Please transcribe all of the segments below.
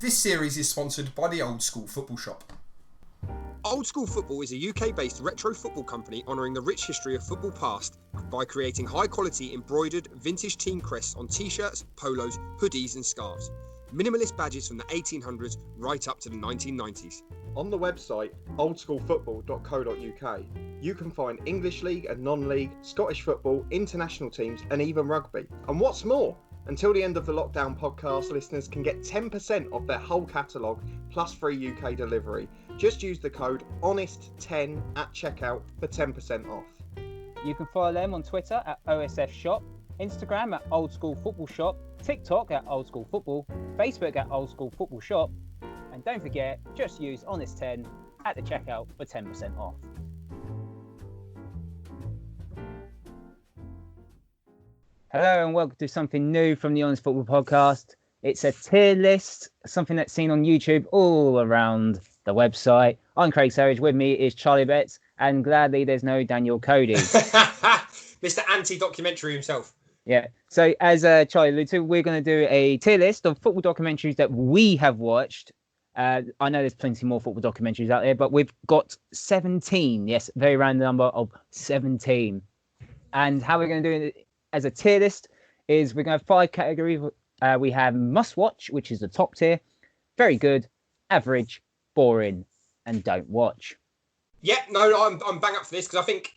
This series is sponsored by the Old School Football Shop. Old School Football is a UK-based retro football company honouring the rich history of football past by creating high-quality embroidered vintage team crests on t-shirts, polos, hoodies and scarves. Minimalist badges from the 1800s right up to the 1990s. On the website oldschoolfootball.co.uk, you can find English League and non-league, Scottish football, international teams and even rugby. And what's more, until the end of the lockdown podcast, listeners can get 10% off their whole catalogue plus free UK delivery. Just use the code HONEST10 at checkout for 10% off. You can follow them on Twitter at OSF Shop, Instagram at Old School Football Shop, TikTok at Old School Football, Facebook at Old School Football Shop, and don't forget, just use HONEST10 at the checkout for 10% off. Hello and welcome to something new from the Honest Football Podcast. It's a tier list, something that's seen on YouTube all around the website. I'm Craig Surridge, with me is Charlie Betts, and gladly there's no Daniel Cody. Mr. Anti-documentary himself. Yeah, so as Charlie alluded to, we're going to do a tier list of football documentaries that we have watched. I know there's plenty more football documentaries out there, but we've got 17. Yes, very round number of 17. And how we're going to do it as a tier list is we're going to have 5 categories. We have must watch, which is the top tier, very good, average, boring, and don't watch. Yeah, no, I'm bang up for this because I think,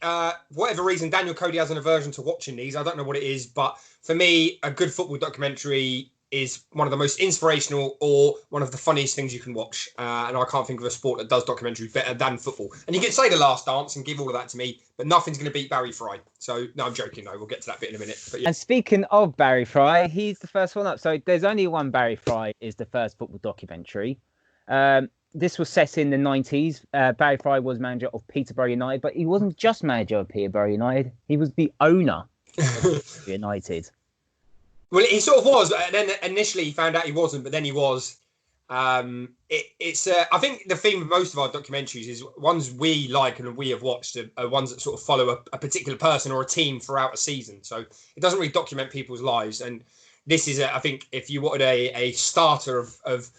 whatever reason, Daniel Cody has an aversion to watching these. I don't know what it is, but for me, a good football documentary is one of the most inspirational or one of the funniest things you can watch. And I can't think of a sport that does documentaries better than football. And you can say The Last Dance and give all of that to me, but nothing's going to beat Barry Fry. So, no, I'm joking. No, we'll get to that bit in a minute. But yeah. And speaking of Barry Fry, he's the first one up. So there's only one Barry Fry is the first football documentary. This was set in the 90s. Barry Fry was manager of Peterborough United, but he wasn't just manager of Peterborough United. He was the owner of United. Well, he sort of was, and then initially he found out he wasn't, but then he was. I think the theme of most of our documentaries is ones we like and we have watched are ones that sort of follow a particular person or a team throughout a season. So it doesn't really document people's lives. And this is, I think, if you wanted a starter of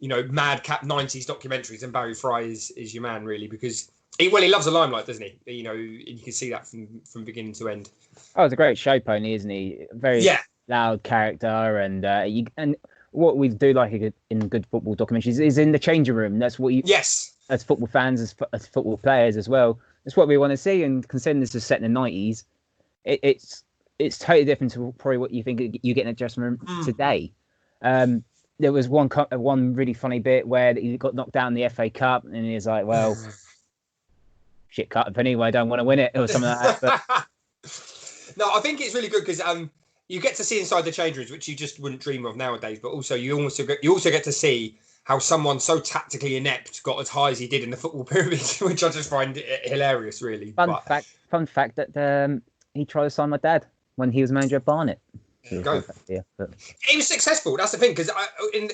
madcap 90s documentaries, and Barry Fry is your man, really, because he loves the limelight, doesn't he? You can see that from beginning to end. Oh, it's a great show pony, isn't he? Very loud character, and what we do like in good football documentaries is in the changing room. That's what as football fans, as football players as well, that's what we want to see. And considering this is set in the 90s, it's totally different to probably what you think you get in a dressing room today. There was one really funny bit where he got knocked down in the FA Cup, and he was like, "Well, shit cut up anyway. I don't want to win it," or something like that. But... No, I think it's really good because you get to see inside the change rooms, which you just wouldn't dream of nowadays. But also, you also get to see how someone so tactically inept got as high as he did in the football pyramid, which I just find hilarious, really. Fun fact that he tried to sign my dad when he was manager of Barnet. He was successful. That's the thing, because I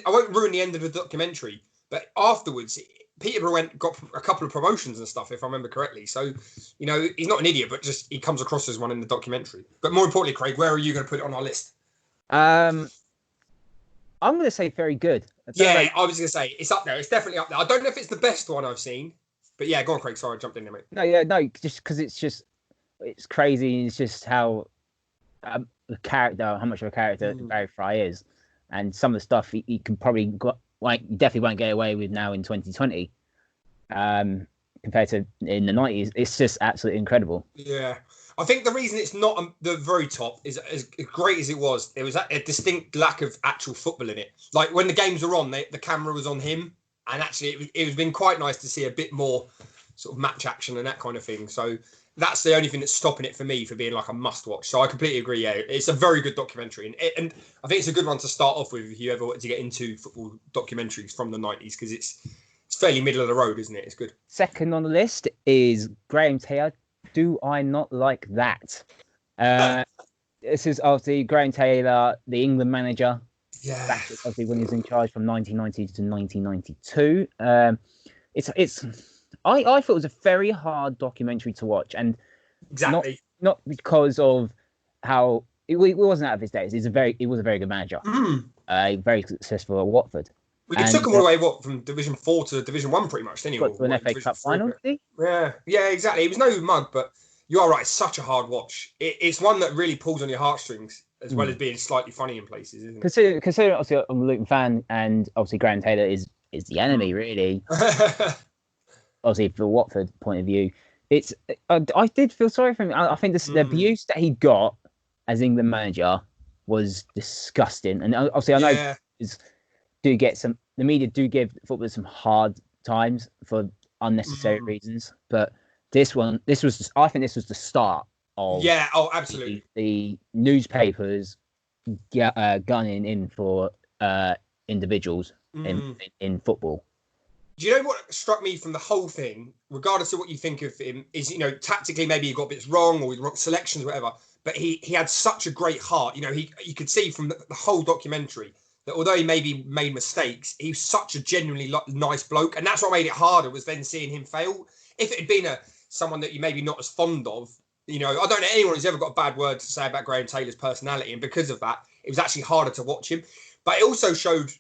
won't ruin the end of the documentary, but afterwards Peterborough got a couple of promotions and stuff, if I remember correctly. So he's not an idiot, but just he comes across as one in the documentary. But more importantly, Craig, where are you going to put it on our list? I'm going to say very good. I was going to say it's up there. It's definitely up there. I don't know if it's the best one I've seen, but yeah, go on, Craig. Sorry, I jumped in there, mate. No, just because it's crazy. It's just how how much of a character Barry Fry is, and some of the stuff he can probably definitely won't get away with now in 2020 compared to in the 90s. It's just absolutely incredible. Yeah, I think the reason it's not the very top is as great as it was, there was a distinct lack of actual football in it. Like when the games were on, the camera was on him, and actually it was been quite nice to see a bit more sort of match action and that kind of thing. So that's the only thing that's stopping it for me for being like a must watch. So I completely agree. Yeah, it's a very good documentary, and I think it's a good one to start off with if you ever wanted to get into football documentaries from the 90s, because it's fairly middle of the road, isn't it? It's good. Second on the list is Graham Taylor. Do I not like that? This is obviously Graham Taylor, the England manager. Yeah. Back obviously when he was in charge from 1990 to 1992. I thought it was a very hard documentary to watch, and exactly not because of how it wasn't out of his days. He was a very good manager, very successful at Watford. It took him all the way, from Division 4 to Division 1 pretty much, didn't he? Got to an FA Cup final, did he? Yeah, exactly. He was no mug, but you are right. It's such a hard watch. It's one that really pulls on your heartstrings, as well as being slightly funny in places, isn't it? Considering obviously I'm a Luton fan, and obviously Graham Taylor is the enemy, really. Obviously, from Watford point of view, I did feel sorry for him. I think the abuse that he got as England manager was disgusting, and obviously I know the media do give footballers some hard times for unnecessary reasons, but I think this was the start of absolutely the newspapers gunning in for individuals in football. Do you know what struck me from the whole thing, regardless of what you think of him, is, tactically maybe he got bits wrong or with wrong selections, whatever, but he had such a great heart. You could see from the whole documentary that although he maybe made mistakes, he was such a genuinely nice bloke. And that's what made it harder, was then seeing him fail. If it had been someone that you maybe not as fond of, I don't know anyone who's ever got a bad word to say about Graham Taylor's personality. And because of that, it was actually harder to watch him. But it also showed,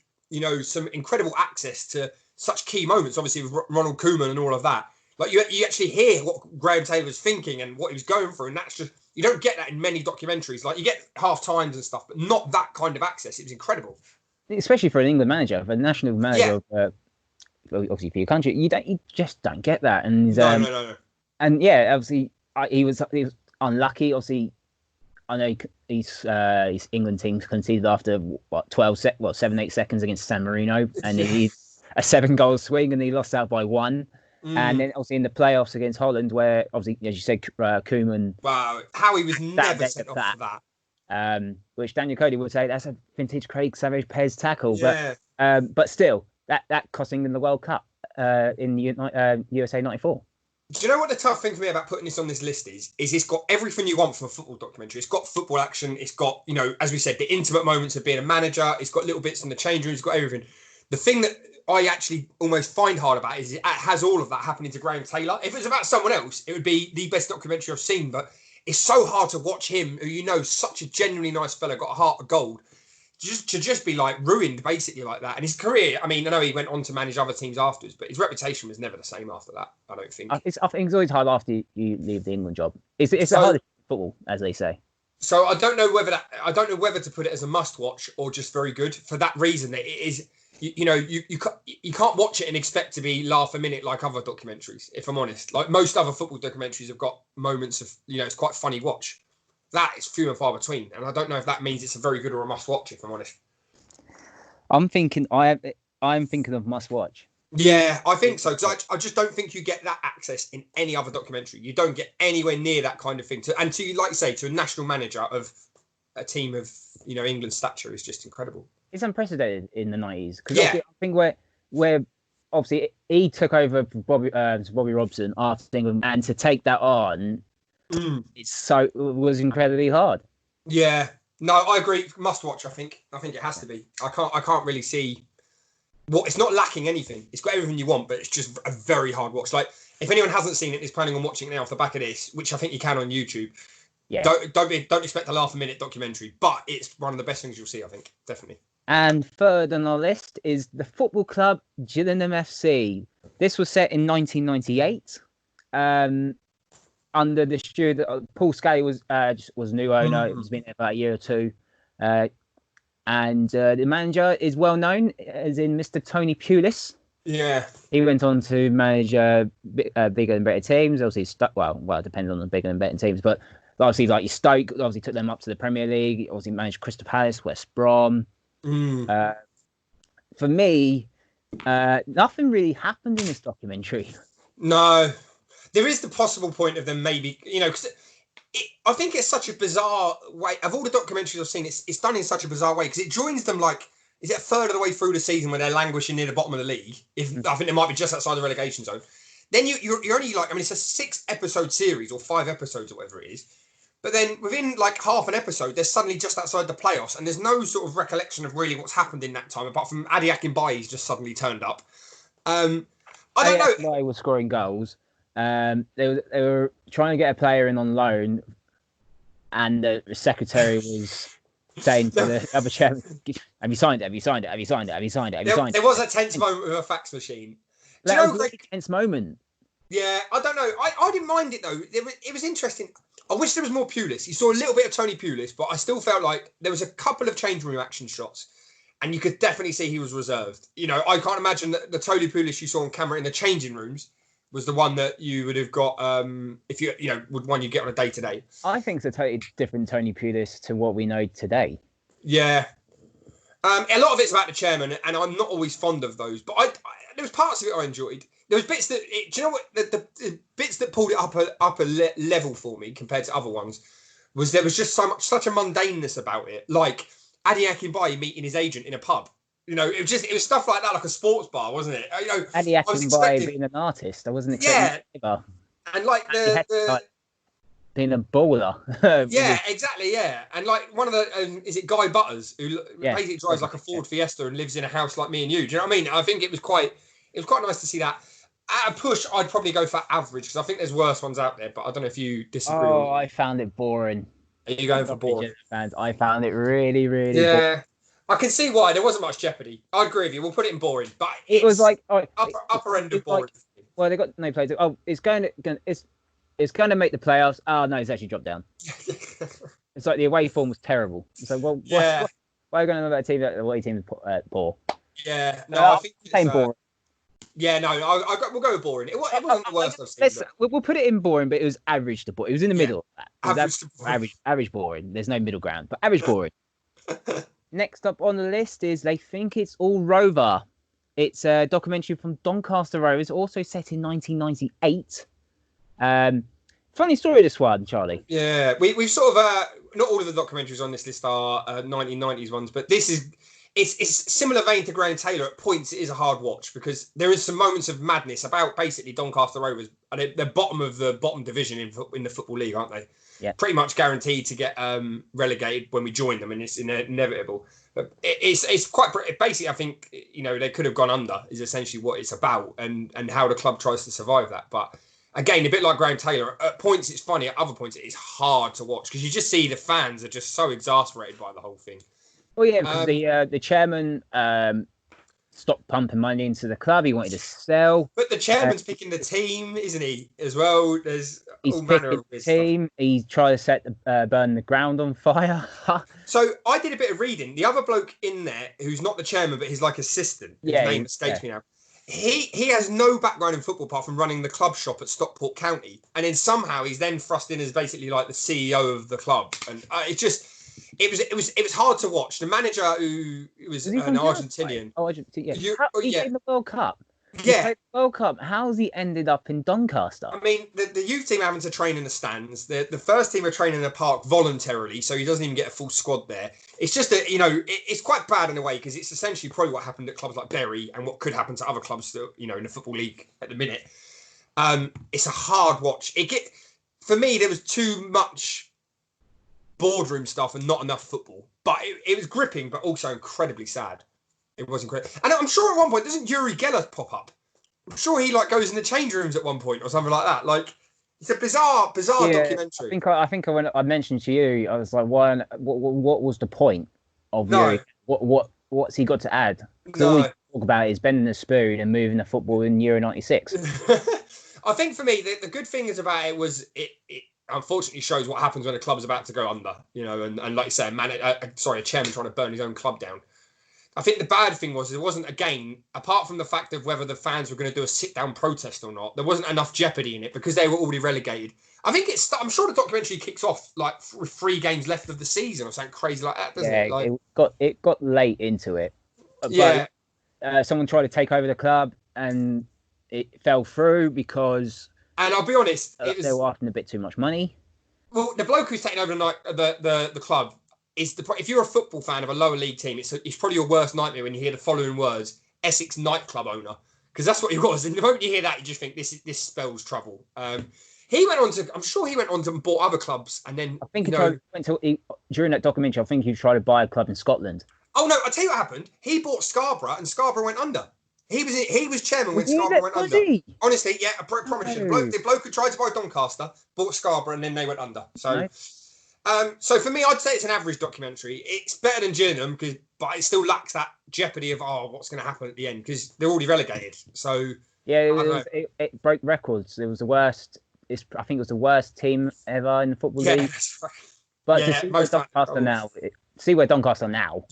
some incredible access to such key moments, obviously with Ronald Koeman and all of that. Like you actually hear what Graham Taylor was thinking and what he was going through. And that's just, you don't get that in many documentaries. Like you get half times and stuff, but not that kind of access. It was incredible. Especially for an England manager, for a national manager, obviously for your country, you just don't get that. And no. And yeah, obviously he was unlucky. Obviously, I know his England team conceded after 7-8 seconds against San Marino, and he's a 7-goal swing, and he lost out by 1. And then obviously in the playoffs against Holland, where obviously, as you said, Koeman. Wow, how he was never sent off for that. Which Daniel Cody would say that's a vintage Craig Savage Pez tackle. Yeah. But still, that cost England the World Cup in USA '94. Do you know what the tough thing for me about putting this on this list is it's got everything you want from a football documentary. It's got football action. It's got, as we said, the intimate moments of being a manager. It's got little bits in the change room. It's got everything. The thing that I actually almost find hard about is it has all of that happening to Graham Taylor. If it was about someone else, it would be the best documentary I've seen. But it's so hard to watch him, who such a genuinely nice fella, got a heart of gold, just be like ruined basically like that. And his career, I know he went on to manage other teams afterwards, but his reputation was never the same after that, I don't think. I think it's always hard after you leave the England job. It's the hardest football, as they say. So I don't know whether to put it as a must watch or just very good for that reason that it is. You can't watch it and expect to be laugh a minute like other documentaries, if I'm honest. Like most other football documentaries have got moments of, it's quite funny watch. That is few and far between. And I don't know if that means it's a very good or a must watch, if I'm honest. I'm thinking of must watch. Yeah, I think so. Because I just don't think you get that access in any other documentary. You don't get anywhere near that kind of thing. To like you say, to a national manager of a team of, England's stature is just incredible. It's unprecedented in the 90s. Because I think where obviously he took over for Bobby Robson after England, and to take that on, it was incredibly hard. Yeah, no, I agree. Must watch. I think it has to be. I can't really see it's not lacking anything. It's got everything you want, but it's just a very hard watch. Like if anyone hasn't seen it, is planning on watching it now off the back of this, which I think you can on YouTube. Yeah. Don't expect a laugh a minute documentary, but it's one of the best things you'll see. I think definitely. And third on our list is the football club Gillingham FC. This was set in 1998. Under the steward, Paul Scally was new owner. It was been there about a year or two, and the manager is well known as in Mr. Tony Pulis. Yeah, he went on to manage bigger and better teams. Obviously, it depends on the bigger and better teams, but obviously, like your Stoke, obviously took them up to the Premier League. Obviously, managed Crystal Palace, West Brom. For me, nothing really happened in this documentary. No. There is the possible point of them maybe, because I think it's such a bizarre way. Of all the documentaries I've seen, it's done in such a bizarre way because it joins them like, is it a third of the way through the season when they're languishing near the bottom of the league? I think they might be just outside the relegation zone. Then you're only like, it's a 6-episode series or 5 episodes or whatever it is. But then within like half an episode, they're suddenly just outside the playoffs and there's no sort of recollection of really what's happened in that time, apart from Adi Akinbaye's just suddenly turned up. I don't know. Akinbaye was scoring goals. They were trying to get a player in on loan, and the secretary was saying to the other chairman, "Have you signed it? Have you signed it? Have you signed it? Have you signed it? Have you signed it?" There was a tense moment with a fax machine. That was a really tense moment. Yeah, I don't know. I didn't mind it though. It was interesting. I wish there was more Pulis. You saw a little bit of Tony Pulis, but I still felt like there was a couple of change room action shots, and you could definitely see he was reserved. You know, I can't imagine that the Tony Pulis you saw on camera in the changing rooms was the one that you would have got if you would one you get on a day to day. I think it's a totally different Tony Pulis to what we know today. Yeah, a lot of it's about the chairman, and I'm not always fond of those, but there was parts of it I enjoyed. There was bits that do you know what the bits that pulled it up a level for me compared to other ones was there was just such a mundaneness about it, like Adi Akinbaye meeting his agent in a pub. You know, it was stuff like that, like a sports bar, wasn't it? You know, Adi Akinbaye being an artist, I wasn't expecting. Yeah, and like being a baller. Yeah, exactly. Yeah, and like one of the is it Guy Butters who basically drives like a Ford Fiesta and lives in a house like me and you. Do you know what I mean? I think it was quite nice to see that. At a push, I'd probably go for average because I think there's worse ones out there. But I don't know if you disagree. Oh, I found it boring. Are you going for boring? Fans, I found it really, really. Yeah, boring. I can see why there wasn't much jeopardy. I agree with you. We'll put it in boring, but it was like upper end of boring. Like, well, they got no players. Oh, it's going to make the playoffs. Oh no, it's actually dropped down. It's like the away form was terrible. So why are you going to know that team? That the away team is poor. Yeah, no, I think it's boring. Yeah, no, we'll go with boring. It wasn't the worst I've seen. We'll put it in boring, but it was average to boring. It was in the middle. Average boring. There's no middle ground, but average boring. Next up on the list is They Think It's All Rover. It's a documentary from Doncaster Rovers, also set in 1998. Funny story, this one, Charlie. Yeah, we've sort of not all of the documentaries on this list are 1990s ones, but this is. It's similar vein to Graham Taylor. At points, it is a hard watch because there is some moments of madness about basically Doncaster Rovers. And they're bottom of the bottom division in the Football League, aren't they? Yeah. Pretty much guaranteed to get relegated when we join them, and it's inevitable. But it's quite basically. I think they could have gone under is essentially what it's about, and how the club tries to survive that. But again, a bit like Graham Taylor. At points, it's funny. At other points, it is hard to watch because you just see the fans are just so exasperated by the whole thing. Well, yeah, because the chairman stopped pumping money into the club. He wanted to sell. But the chairman's picking the team, isn't he? As well, there's all manner of the team. Stuff. He tried to set burn the ground on fire. So I did a bit of reading. The other bloke in there, who's not the chairman, but he's like assistant. His name escapes me now. He has no background in football apart from running the club shop at Stockport County, and then somehow he's then thrust in as basically like the CEO of the club, and it was hard to watch. The manager who was an Argentinian. Oh, Argentina. Yeah. He's in the World Cup. Yeah. World Cup. How's he ended up in Doncaster? I mean, the youth team having to train in the stands. The first team are training in the park voluntarily, so he doesn't even get a full squad there. It's just that it's quite bad in a way because it's essentially probably what happened at clubs like Bury and what could happen to other clubs that in the Football League at the minute. It's a hard watch. For me, there was too much boardroom stuff and not enough football, but it was gripping, but also incredibly sad. It wasn't great, and I'm sure at one point doesn't Yuri Geller pop up? I'm sure he goes in the change rooms at one point or something like that. Like it's a bizarre documentary. I think when I mentioned to you, I was like, why? What was the point of Yuri? What's he got to add? All we talk about is bending the spoon and moving the football in Euro '96. I think for me, the good thing is about it was it unfortunately shows what happens when a club's about to go under, and like you say, a chairman trying to burn his own club down. I think the bad thing was there wasn't, again, apart from the fact of whether the fans were going to do a sit-down protest or not, there wasn't enough jeopardy in it because they were already relegated. I'm sure the documentary kicks off with 3 games left of the season or something crazy like that, doesn't it? It got late into it. Yeah. But, someone tried to take over the club and it fell through because... And I'll be honest, they were asking a bit too much money. Well, the bloke who's taking over the club is if you're a football fan of a lower league team, it's probably your worst nightmare when you hear the following words: Essex nightclub owner, because that's what he was. And the moment you hear that, you just think this spells trouble. He went on to, I'm sure he went on to bought other clubs, and then I think during that documentary, I think he tried to buy a club in Scotland. Oh no! I tell you what happened. He bought Scarborough, and Scarborough went under. He was chairman when Scarborough went under. Honestly, yeah, I promise you. The bloke who tried to buy Doncaster bought Scarborough, and then they went under. So, So for me, I'd say it's an average documentary. It's better than Gillingham, but it still lacks that jeopardy of what's going to happen at the end because they're already relegated. So yeah, it broke records. It was the worst. I think it was the worst team ever in the football league. That's right. But to see where Doncaster now,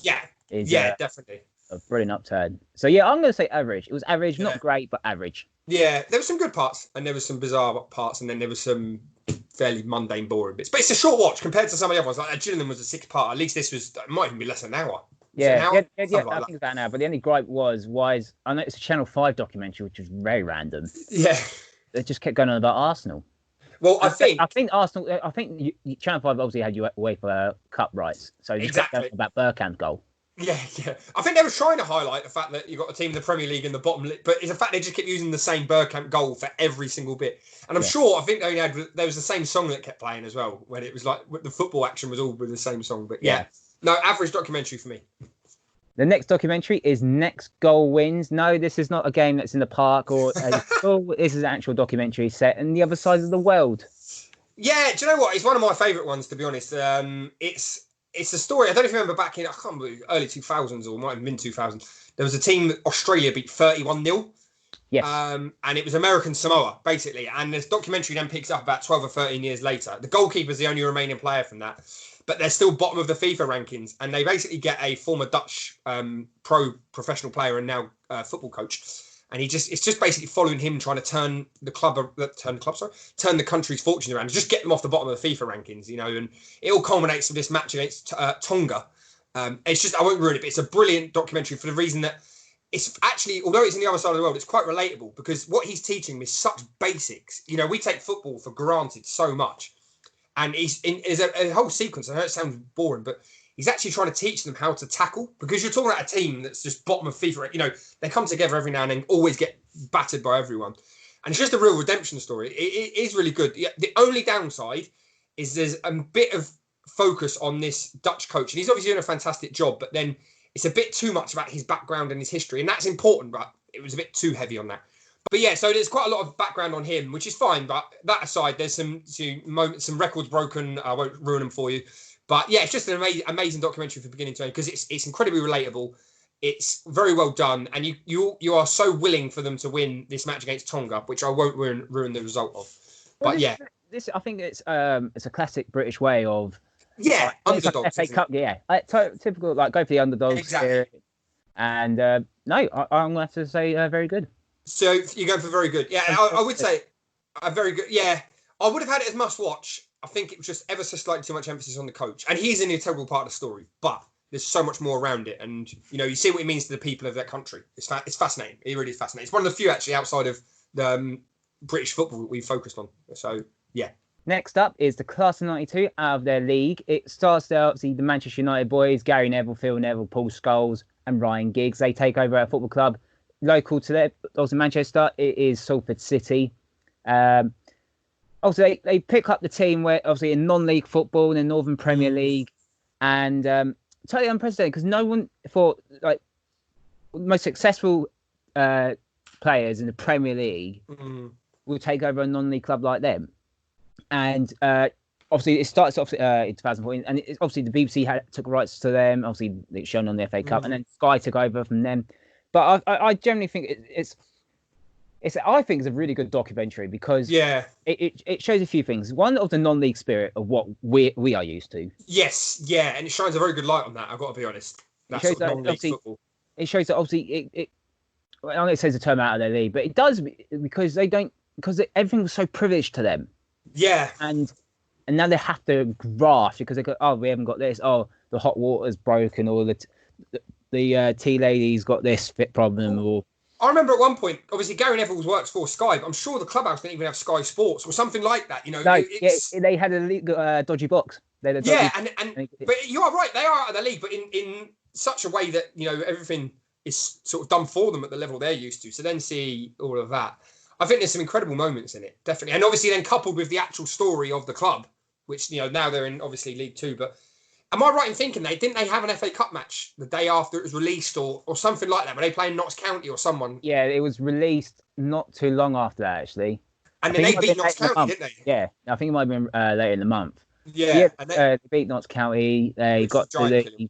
is definitely a brilliant upturn. So I'm going to say average. It was average, not great, but average. Yeah, there were some good parts, and there were some bizarre parts, and then there was some fairly mundane, boring bits. But it's a short watch compared to some of the other ones. Like Gillingham was a 6-part. At least this was. It might even be less than an hour. Yeah, I think it's about an hour. But the only gripe was I know it's a Channel 5 documentary, which was very random. Yeah, they just kept going on about Arsenal. Well, I think Arsenal. I think Channel 5 obviously had UEFA Cup rights, so you kept going about Bergkamp's goal. Yeah. I think they were trying to highlight the fact that you got a team in the Premier League in the bottom, but it's the fact they just kept using the same Bergkamp goal for every single bit. And I'm sure I think there was the same song that kept playing as well when it was like the football action was all with the same song. But no, average documentary for me. The next documentary is Next Goal Wins. No, this is not a game that's in the park or this is an actual documentary set in the other side of the world. Yeah, do you know what? It's one of my favourite ones, to be honest. It's a story. I don't know if you remember back in, I can't remember, early 2000s or might have been 2000. There was a team that Australia beat 31-0. Yes. And it was American Samoa, basically. And this documentary then picks up about 12 or 13 years later. The goalkeeper's the only remaining player from that. But they're still bottom of the FIFA rankings. And they basically get a former Dutch professional player and now football coach. And it's just basically following him trying to turn the country's fortune around, just get them off the bottom of the FIFA rankings, and it all culminates with this match against Tonga. It's just, I won't ruin it, but it's a brilliant documentary for the reason that it's actually, although it's in the other side of the world, it's quite relatable because what he's teaching me is such basics. We take football for granted so much. And there's a whole sequence. I know it sounds boring, but he's actually trying to teach them how to tackle because you're talking about a team that's just bottom of FIFA. They come together every now and then, always get battered by everyone. And it's just a real redemption story. It is really good. The only downside is there's a bit of focus on this Dutch coach. And he's obviously doing a fantastic job, but then it's a bit too much about his background and his history. And that's important, but it was a bit too heavy on that. But yeah, so there's quite a lot of background on him, which is fine. But that aside, there's some moments, some records broken. I won't ruin them for you. But yeah, it's just an amazing documentary from beginning to end because it's incredibly relatable. It's very well done, and you are so willing for them to win this match against Tonga, which I won't ruin the result of. But this I think it's a classic British way of underdogs. FA Cup, typical go for the underdogs. Exactly. And I'm going to have to say very good. So you're going for very good. Yeah, I would say a very good. Yeah, I would have had it as must watch. I think it was just ever so slightly too much emphasis on the coach. And he's an integral part of the story, but there's so much more around it. And, you see what it means to the people of that country. It's fascinating. It really is fascinating. It's one of the few, actually, outside of the British football that we've focused on. So, yeah. Next up is the Class of 92 out of their league. It starts there, obviously, the Manchester United boys, Gary Neville, Phil Neville, Paul Scholes and Ryan Giggs. They take over a football club local to their, also Manchester. It is Salford City. Also, they pick up the team where obviously in non-league football in the Northern Premier League, and totally unprecedented because no one thought the most successful players in the Premier League will take over a non-league club like them. And obviously, it starts off in 2014, and it's obviously the BBC took rights to them. Obviously, it's shown on the FA Cup, and then Sky took over from them. But I generally think it's I think it's a really good documentary because it shows a few things. One, of the non-league spirit of what we are used to. Yes, yeah, and it shines a very good light on that. I've got to be honest. That's sort of non-league football. It shows that obviously I know it says a term out of their league, but it does because everything was so privileged to them. Yeah, and now they have to graft because they go, we haven't got this. Oh, the hot water's broken, or the tea lady's got this fit problem, or. I remember at one point, obviously Gary Neville works for Sky, but I'm sure the clubhouse didn't even have Sky Sports or something like that. No, they had a dodgy box. But you are right, they are out of the league, but in such a way that everything is sort of done for them at the level they're used to. So then see all of that. I think there's some incredible moments in it, definitely, and obviously then coupled with the actual story of the club, which now they're in obviously League Two, but. Am I right in thinking didn't they have an FA Cup match the day after it was released or something like that? Were they playing Notts County or someone? Yeah, it was released not too long after that, actually. And then they beat Notts County, didn't they? Yeah, I think it might have been later in the month. Yeah, they beat Notts County. They got to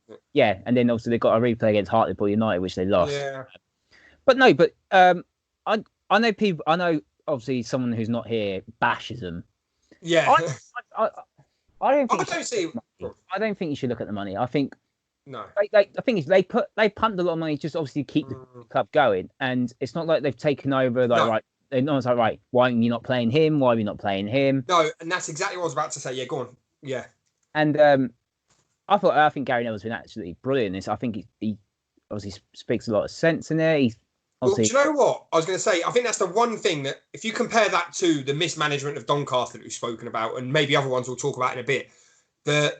and then also they got a replay against Hartlepool United, which they lost. Yeah, but I know people. I know obviously someone who's not here bashes them. Yeah, I don't think. I don't think you should look at the money. I think. No. I think they pumped a lot of money just obviously to keep the club going, and it's not like they've taken over right. They're not like, right, why are you not playing him? Why are we not playing him? No, and that's exactly what I was about to say. Yeah, go on. Yeah. And I think Gary Neville's been absolutely brilliant in this. I think he obviously speaks a lot of sense in there. Well, do you know what I was going to say? I think that's the one thing that, if you compare that to the mismanagement of Doncaster that we've spoken about, and maybe other ones we'll talk about in a bit,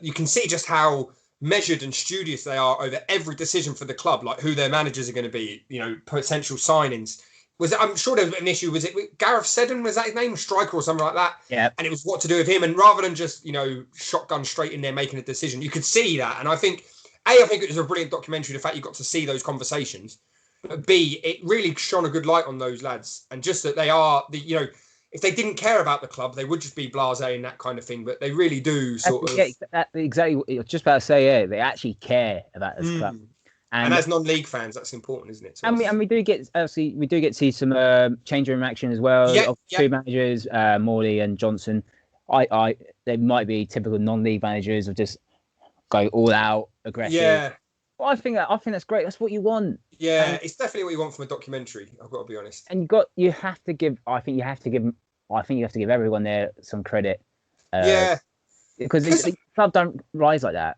you can see just how measured and studious they are over every decision for the club, like who their managers are going to be, potential signings. I'm sure there was an issue. Was it Gareth Seddon? Was that his name? Striker or something like that? Yeah. And it was what to do with him. And rather than just, shotgun straight in there making a decision, you could see that. And I think it was a brilliant documentary, the fact you got to see those conversations. But B, it really shone a good light on those lads. And just that they are, if they didn't care about the club, they would just be blasé and that kind of thing. But they really do exactly what I was just about to say. Yeah, they actually care about this club. And as non-league fans, that's important, isn't it? And we do get to see some change room action as well. Yeah, Two managers, Morley and Johnson. They might be typical non-league managers of just go all out aggressive. Yeah. Well, I think that's great. That's what you want. Yeah, it's definitely what you want from a documentary. I've got to be honest. And you have to give everyone there some credit. Because the club don't rise like that.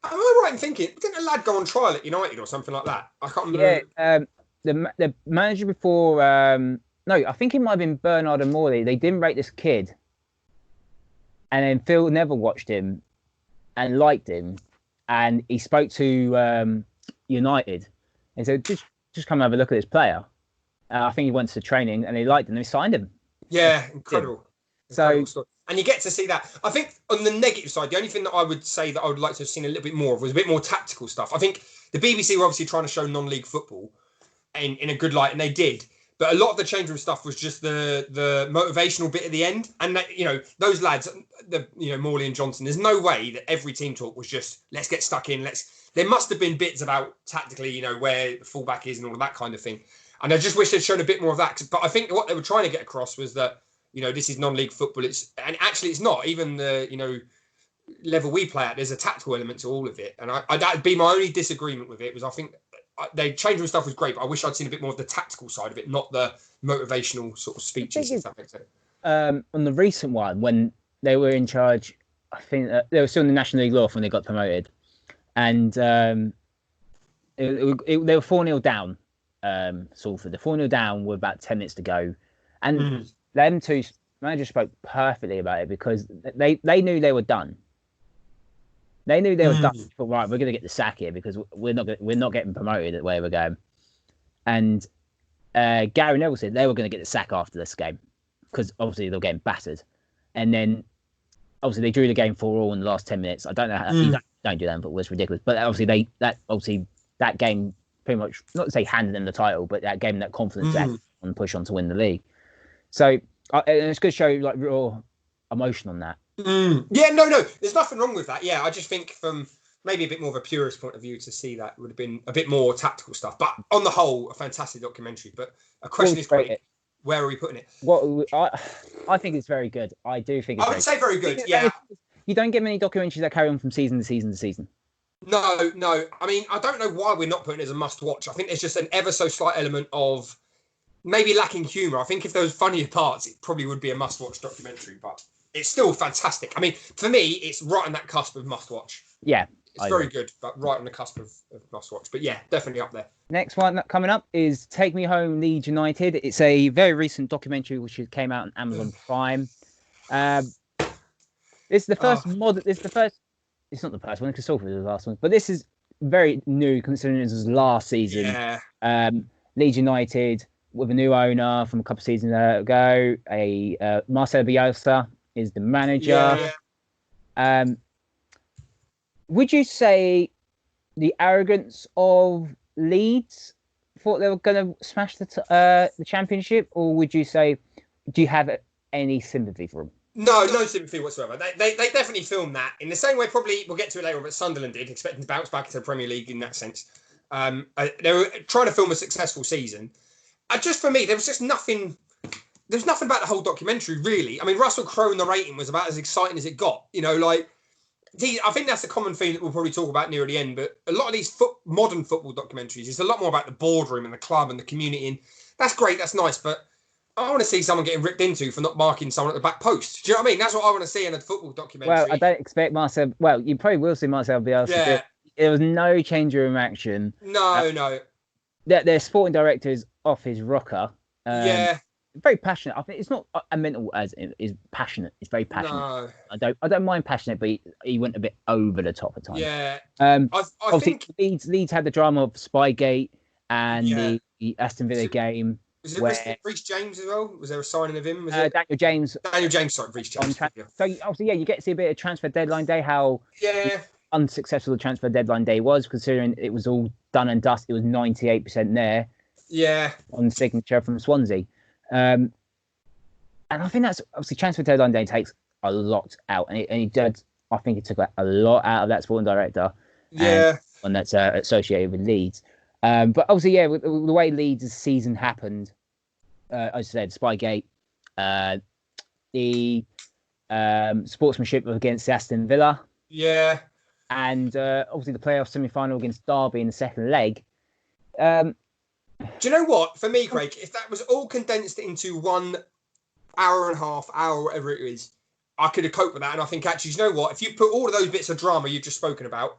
Am I right in thinking, didn't a lad go on trial at United or something like that? I can't remember. Yeah, the manager before, I think it might have been Bernard and Morley. They didn't rate this kid. And then Phil Neville watched him and liked him. And he spoke to United and said, just come have a look at this player. I think he went to training and they liked him and they signed him. Yeah, incredible. And you get to see that. I think on the negative side, the only thing that I would say that I would like to have seen a little bit more of was a bit more tactical stuff. I think the BBC were obviously trying to show non-league football in a good light, and they did. But a lot of the change room stuff was just the motivational bit at the end. And, those lads, Morley and Johnson, there's no way that every team talk was just, let's get stuck in. There must have been bits about tactically, where the fullback is and all of that kind of thing. And I just wish they'd shown a bit more of that. But I think what they were trying to get across was that, this is non-league football. It's not. Even the, level we play at, there's a tactical element to all of it. And that'd be my only disagreement with it, was I think they change room stuff was great, but I wish I'd seen a bit more of the tactical side of it, not the motivational sort of speeches, if that makes sense. On the recent one, when they were in charge, I think they were still in the National League North when they got promoted. And they were 4-0 down, Salford. The 4-0 down with about 10 minutes to go. And them two managers spoke perfectly about it because they knew they were done. They knew they were done. But right, we're going to get the sack here because we're not getting promoted the way we're going. And Gary Neville said they were going to get the sack after this game because obviously they were getting battered. And then obviously they drew the game 4-4 in the last 10 minutes. I don't know how don't do that, but it was ridiculous. But obviously that game pretty much, not to say handed them the title, but that gave them that confidence and push on to win the league. So and it's good to show like real emotion on that. Yeah, no, there's nothing wrong with that. Yeah, I just think from maybe a bit more of a purist point of view to see that would have been a bit more tactical stuff. But on the whole, a fantastic documentary. But a question is, where are we putting it? I think it's very good. I do think I would say very good. Yeah. You don't get many documentaries that carry on from season to season to season. No. I mean, I don't know why we're not putting it as a must-watch. I think there's just an ever so slight element of maybe lacking humour. I think if there was funnier parts, it probably would be a must-watch documentary. But it's still fantastic. I mean, for me, it's right on that cusp of must-watch. Yeah. It's very good, but right on the cusp of must-watch. But yeah, definitely up there. Next one coming up is Take Me Home, Leeds United. It's a very recent documentary which came out on Amazon Prime. It's the first It's not the first one because Salford was the last one, but this is very new considering it was last season. Yeah. Leeds United with a new owner from a couple of seasons ago. Marcelo Bielsa is the manager. Yeah. Would you say the arrogance of Leeds thought they were going to smash the championship, or would you say, do you have any sympathy for them? No sympathy whatsoever. They definitely filmed that in the same way. Probably we'll get to it later, but Sunderland did, expecting to bounce back into the Premier League in that sense. They were trying to film a successful season. Just for me, there was just nothing. There's nothing about the whole documentary really. I mean, Russell Crowe and the rating was about as exciting as it got. You know, like I think that's a common theme that we'll probably talk about near the end. But a lot of these modern football documentaries, it's a lot more about the boardroom and the club and the community. And that's great, that's nice, but I want to see someone getting ripped into for not marking someone at the back post. Do you know what I mean? That's what I want to see in a football documentary. Well, I don't expect Marcel. Well, you probably will see Marcel be able to do it. There was no change room action. No. Their sporting director is off his rocker. Very passionate. I think it's not a mental as is passionate. It's very passionate. No. I don't mind passionate, but he went a bit over the top at times. Yeah. I think Leeds had the drama of Spygate and the Aston Villa game. Was it Reece James as well? Was there a signing of him? Daniel James. Sorry, Reece James. So obviously, you get to see a bit of transfer deadline day. How unsuccessful the transfer deadline day was, considering it was all done and dust. It was 98% there. Yeah. On the signature from Swansea. And I think that's obviously transfer deadline day takes a lot out, and he did. I think he took a lot out of that sporting director. Yeah, and that's associated with Leeds. But obviously, with the way Leeds' season happened, as I said, Spygate, the sportsmanship against Aston Villa, and obviously the playoff semi-final against Derby in the second leg. Do you know what? For me, Craig, if that was all condensed into 1 hour and a half, hour, whatever it is, I could have coped with that. And I think actually, you know what? If you put all of those bits of drama you've just spoken about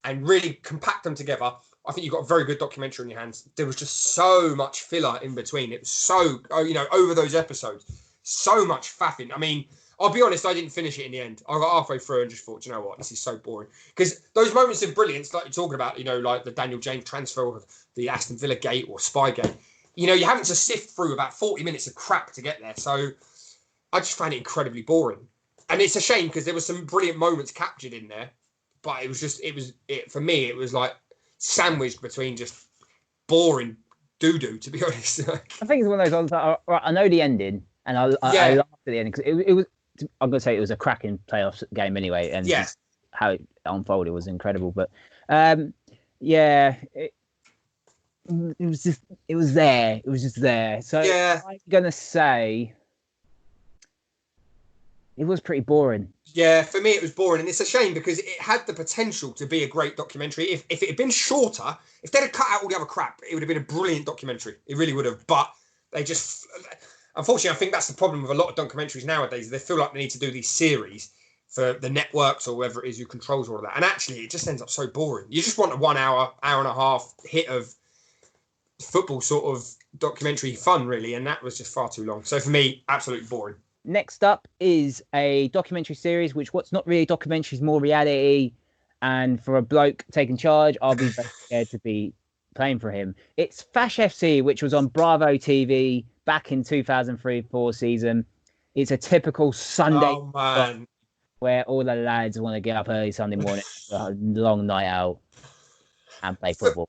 and really compact them together, I think you've got a very good documentary in your hands. There was just so much filler in between. It was so, over those episodes, so much faffing. I mean, I'll be honest, I didn't finish it in the end. I got halfway through and just thought, you know what, this is so boring. Because those moments of brilliance, like you're talking about, like the Daniel James transfer or the Aston Villa gate or Spygate, you're having to sift through about 40 minutes of crap to get there. So I just found it incredibly boring. And it's a shame because there were some brilliant moments captured in there. But for me, it was like sandwiched between just boring doo-doo, to be honest. I think it's one of those ones that I know the ending, and I laughed at the ending because it was. I'm going to say it was a cracking playoffs game anyway, and how it unfolded was incredible. But it was there. It was just there. So I'm going to say it was pretty boring. Yeah, for me it was boring, and it's a shame because it had the potential to be a great documentary. If it had been shorter, if they'd have cut out all the other crap, it would have been a brilliant documentary. It really would have. But they just... Unfortunately, I think that's the problem with a lot of documentaries nowadays. They feel like they need to do these series for the networks or whoever it is who controls all of that. And actually, it just ends up so boring. You just want a 1 hour, hour and a half hit of football sort of documentary fun, really. And that was just far too long. So for me, absolutely boring. Next up is a documentary series, what's not really a documentary, is more reality. And for a bloke taking charge, I'll be very scared to be playing for him. It's Fash FC, which was on Bravo TV back in 2003-04 season. It's a typical Sunday where all the lads want to get up early Sunday morning, a long night out, and play football.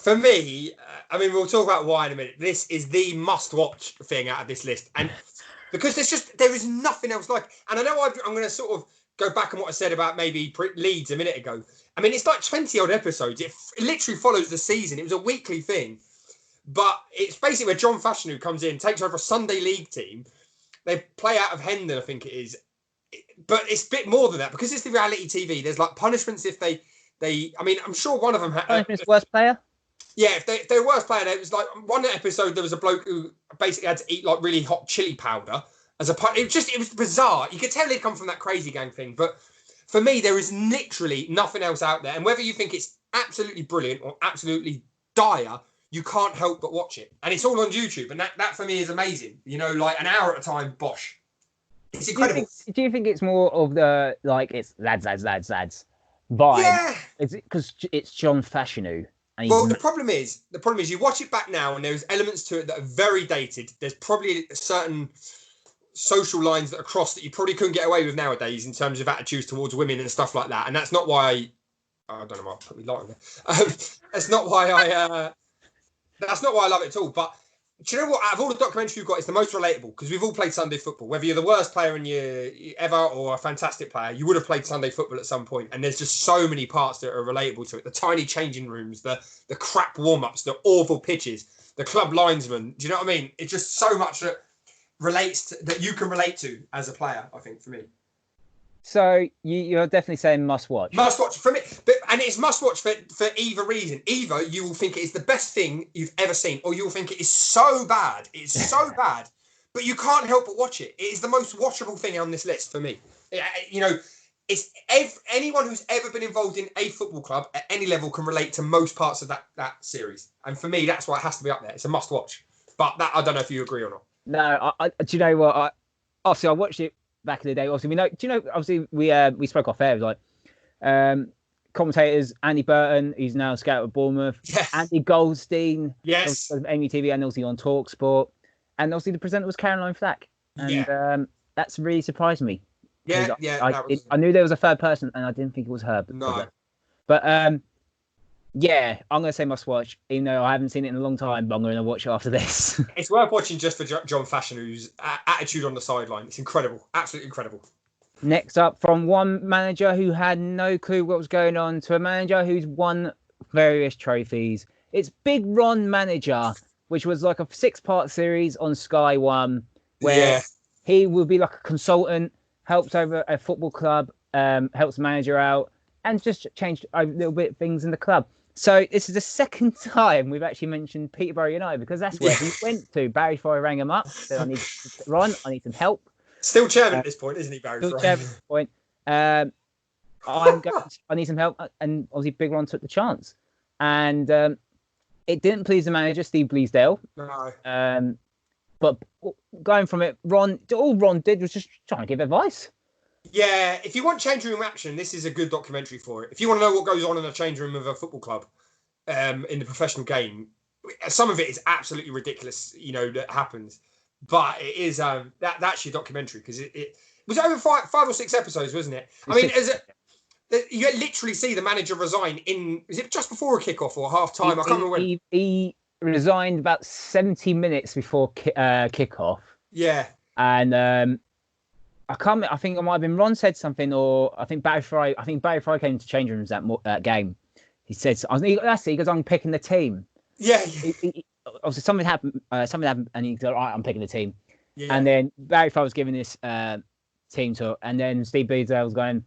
For me, I mean, we'll talk about why in a minute. This is the must-watch thing out of this list, and because there is nothing else like. And I know I'm going to sort of go back on what I said about maybe Leeds a minute ago. I mean, it's like 20-odd episodes. It literally follows the season. It was a weekly thing. But it's basically where John Fashanu comes in, takes over a Sunday league team. They play out of Hendon, I think it is. But it's a bit more than that. Because it's the reality TV, there's like punishments if they I mean, I'm sure one of them had... Punishments worst player? Yeah, if they're worst player, it was like one episode, there was a bloke who basically had to eat like really hot chili powder. It was bizarre. You could tell they'd come from that Crazy Gang thing. But for me, there is literally nothing else out there. And whether you think it's absolutely brilliant or absolutely dire, you can't help but watch it. And it's all on YouTube. And that for me is amazing. Like an hour at a time, bosh. It's incredible. Do you think it's more of the, like, it's lads vibe? Yeah. Is it because it's John Fashanu? Well, the problem is you watch it back now and there's elements to it that are very dated. There's probably certain social lines that are crossed that you probably couldn't get away with nowadays in terms of attitudes towards women and stuff like that. And that's not why I don't know why I put me light on there. That's not why I love it at all. But Do you know what? Out of all the documentaries we've got, it's the most relatable because we've all played Sunday football. Whether you're the worst player in your ever or a fantastic player, you would have played Sunday football at some point. And there's just so many parts that are relatable to it. The tiny changing rooms, the crap warm-ups, the awful pitches, the club linesman. Do you know what I mean? It's just so much that that you can relate to as a player, I think, for me. So you're definitely saying must watch. Must watch for me, and it's must watch for either reason. Either you will think it is the best thing you've ever seen, or you'll think it is so bad. It's so bad, but you can't help but watch it. It is the most watchable thing on this list for me. You know, it's anyone who's ever been involved in a football club at any level can relate to most parts of that series. And for me, that's why it has to be up there. It's a must watch. But that I don't know if you agree or not. No, do you know what? Obviously, I watched it back in the day. Obviously, we know. Do you know? Obviously, we spoke off air. It was like commentators: Andy Burton, who's now scout at Bournemouth. Yes. Andy Goldstein. Yes. Amy TV and obviously on Talk Sport. And obviously the presenter was Caroline Flack. And that's really surprised me. Yeah, I knew there was a third person, and I didn't think it was her. No. But yeah, I'm going to say must watch, even though I haven't seen it in a long time, but I'm going to watch it after this. It's worth watching just for John Fashionu's attitude on the sideline. It's incredible. Absolutely incredible. Next up, from one manager who had no clue what was going on to a manager who's won various trophies. It's Big Ron Manager, which was like a 6-part series on Sky One, where he would be like a consultant, helps over a football club, helps the manager out, and just changed a little bit of things in the club. So this is the second time we've actually mentioned Peterborough United, because that's where he went to. Barry Fry rang him up, said, I need some help. Still chairman at this point, isn't he, Barry Fry? Still chairman at this point. I need some help. And obviously Big Ron took the chance. And it didn't please the manager, Steve Bleasdale. No. But going from it, all Ron did was just trying to give advice. Yeah, if you want change room action, this is a good documentary for it. If you want to know what goes on in a change room of a football club in the professional game, some of it is absolutely ridiculous, you know, that happens. But it is that's your documentary, because it was over 5 or 6 episodes, wasn't it? I mean, you literally see the manager resign is it just before a kickoff or half time? I can't remember when. He resigned about 70 minutes before kickoff. Yeah. And I think it might have been Ron said something, or I think Barry Fry came to change rooms that game. He said, that's it, he goes, I'm picking the team. Yeah. Obviously something happened, and he goes, all right, I'm picking the team. Yeah. And then Barry Fry was giving this team talk, and then Steve Bleasdale was going,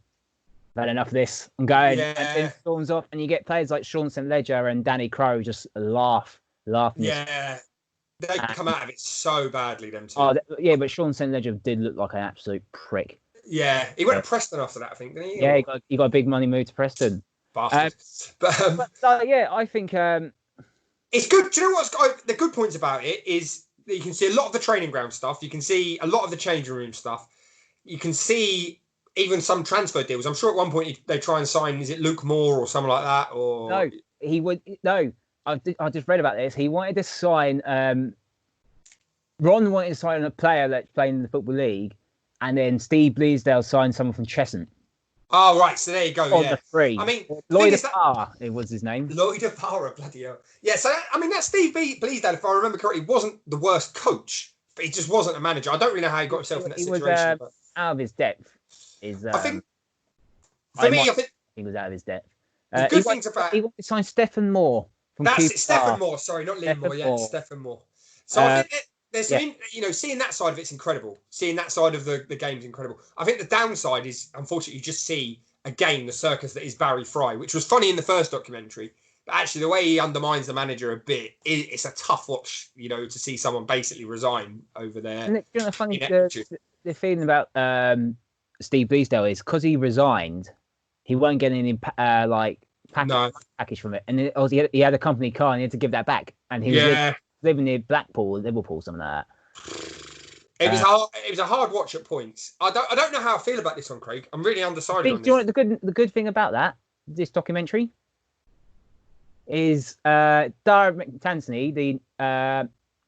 I've had enough of this, I'm going. Yeah. And then storms off, and you get players like Sean St. Ledger and Danny Crowe just laughing. Yeah. They come out of it so badly, them two. Oh, yeah, but Sean St. Ledger did look like an absolute prick. Yeah, he went to Preston after that, I think, didn't he? Yeah, he got a big money move to Preston. Bastard. Yeah, I think it's good. Do you know what's the good points about it is that you can see a lot of the training ground stuff. You can see a lot of the changing room stuff. You can see even some transfer deals. I'm sure at one point they try and sign, is it Luke Moore or something like that? Or no, he would no. I just read about this. He wanted to sign. Ron wanted to sign a player that's playing in the Football League, and then Steve Bleasdale signed someone from Cheshunt. Oh, right. So there you go. On the free. I mean, Lloyd Parr, it was his name. Lloyd Parr, bloody hell. Yeah, so, I mean, that Steve Bleasdale, if I remember correctly, wasn't the worst coach, but he just wasn't a manager. I don't really know how he got himself in that situation. He was out of his depth. I think, for me, I think he was out of his depth. The good things about... He wanted to sign Stephen Moore. That's it, Stephen Moore. Sorry, not Liam Moore. Yeah, Stephen Moore. So I think there's some, seeing that side of it's incredible. Seeing that side of the game's incredible. I think the downside is, unfortunately, you just see again the circus that is Barry Fry, which was funny in the first documentary, but actually the way he undermines the manager a bit, it's a tough watch, to see someone basically resign over there. And the funny the feeling about Steve Bleasdale is because he resigned, he won't get any package from it, and he had a company car and he had to give that back, and he was living near Liverpool, something like that. It was a hard watch at points. I don't know how I feel about this one, Craig. I'm really undecided on this. Do you know the good thing about this documentary is Dara McTansney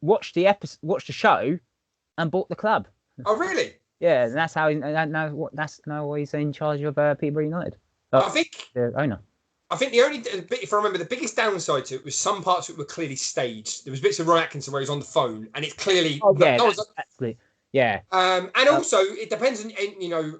watched the show and bought the club. Oh, really? Yeah, and that's how why he's in charge of Peterborough United. I think the owner. I think the only bit, if I remember, the biggest downside to it was some parts of it were clearly staged. There was bits of Ron Atkinson where he's on the phone, and it's clearly. Oh yeah, exactly. Yeah. And also, it depends on,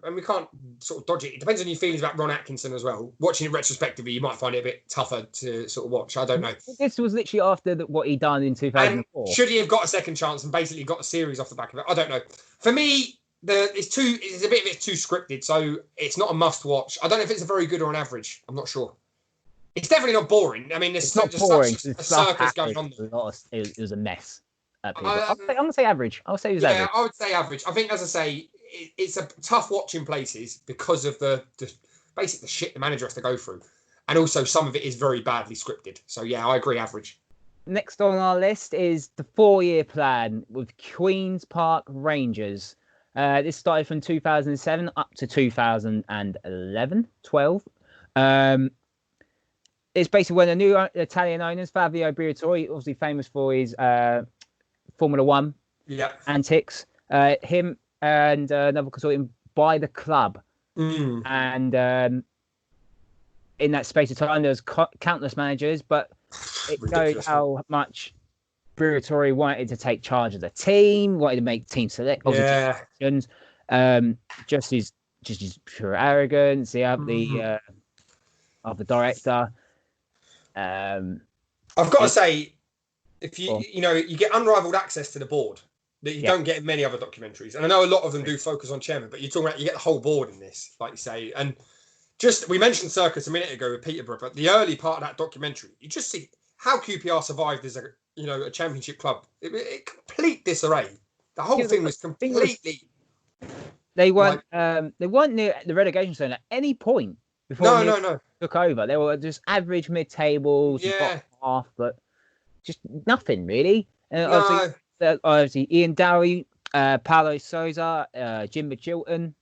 and we can't sort of dodge it. It depends on your feelings about Ron Atkinson as well. Watching it retrospectively, you might find it a bit tougher to sort of watch. I don't know. This was literally after what he done in 2004. And should he have got a second chance and basically got a series off the back of it? I don't know. For me, it's a bit of it's too scripted, so it's not a must watch. I don't know if it's a very good or an average. I'm not sure. It's definitely not boring. I mean, it's not just boring. Such a circus going on. It was a mess. I'm going to say average. I'll say it was average. Yeah, I would say average. I think, as I say, it's a tough watch in places because of the shit the manager has to go through. And also, some of it is very badly scripted. So, yeah, I agree, average. Next on our list is the 4-year plan with Queen's Park Rangers. This started from 2007 up to 12. It's basically when the new Italian owners, Fabio Briatore, obviously famous for his Formula One antics, him and another consultant buy the club. And in that space of time, there was countless managers, but it showed how much Briatore wanted to take charge of the team, wanted to make team selections. Just his pure arrogance, of the director. I've got to say, if you get unrivaled access to the board that you don't get in many other documentaries, and I know a lot of them do focus on chairman, but you're talking about you get the whole board in this, like you say, and just we mentioned Circus a minute ago with Peterborough, but the early part of that documentary, you just see how QPR survived as a championship club. It complete disarray. The whole thing was completely. They weren't near the relegation zone at any point before no took over. They were just average mid-tables, half, but just nothing really. Obviously, Ian Dowie, Paulo Sousa, Jimber Chilton,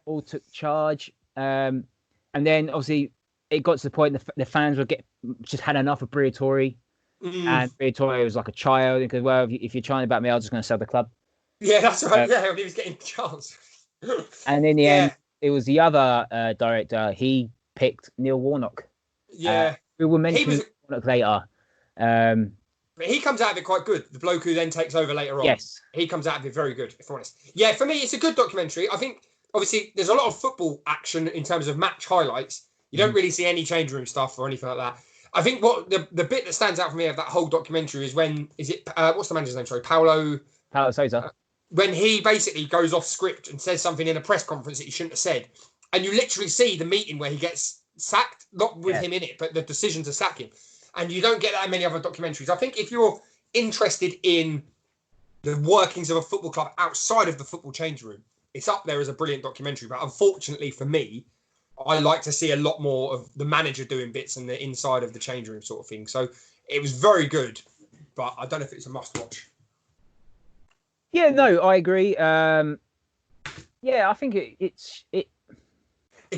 all took charge. And then obviously it got to the point the fans would just had enough of Briatore, and Briatore was like a child because, well, if you're trying about me, I'm just going to sell the club. Yeah, that's right. When he was getting the chance. And in the end, it was the other director. He picked Neil Warnock. Yeah, we will mention Warnock later. But he comes out of it quite good. The bloke who then takes over later on. Yes, he comes out of it very good. If I'm honest, yeah, for me, it's a good documentary. I think obviously there's a lot of football action in terms of match highlights. You don't really see any change room stuff or anything like that. I think what the bit that stands out for me of that whole documentary is what's the manager's name? Sorry, Paulo Sousa. When he basically goes off script and says something in a press conference that he shouldn't have said, and you literally see the meeting where he gets sacked, not with him in it, but the decision to sack him. And you don't get that in many other documentaries. I think if you're interested in the workings of a football club outside of the football change room, it's up there as a brilliant documentary. But unfortunately for me, I like to see a lot more of the manager doing bits and the inside of the change room sort of thing. So it was very good, but I don't know if it's a must watch. Yeah, no, I agree. I think it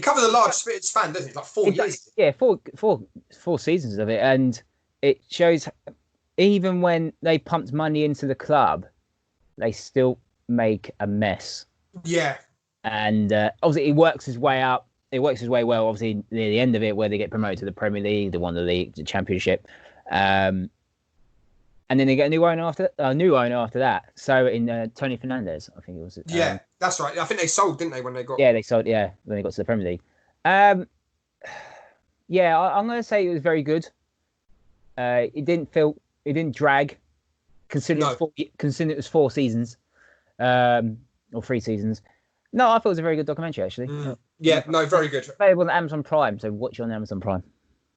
covers a large span, doesn't it? Like 4 years. Yeah, four seasons of it, and it shows even when they pumped money into the club, they still make a mess. Yeah, and obviously it works is way up. It works his way well. Obviously, near the end of it, where they get promoted to the Premier League, they won the league, the Championship, and then they get a new owner after that. So in Tony Fernandez, I think it was. Yeah, that's right. I think they sold, didn't they, when they got? Yeah, they sold. Yeah, when they got to the Premier League. I'm going to say it was very good. It didn't drag, considering it was 4 seasons, or 3 seasons. No, I thought it was a very good documentary, actually. Very good. Available on Amazon Prime, so watch it on Amazon Prime.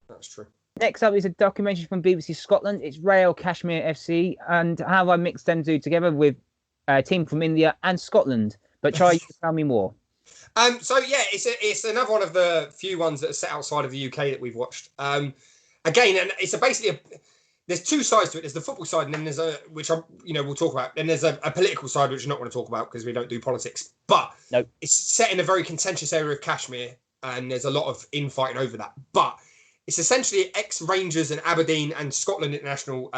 That's true. Next up is a documentary from BBC Scotland. It's Real Kashmir FC, and how have I mixed them two together with a team from India and Scotland? But try you to tell me more. It's another one of the few ones that are set outside of the UK that we've watched. Again, and it's there's 2 sides to it. There's the football side, and then there's we'll talk about. Then there's a political side, which we're not going to talk about because we don't do politics. But It's set in a very contentious area of Kashmir, and there's a lot of infighting over that. But it's essentially ex-Rangers and Aberdeen and Scotland international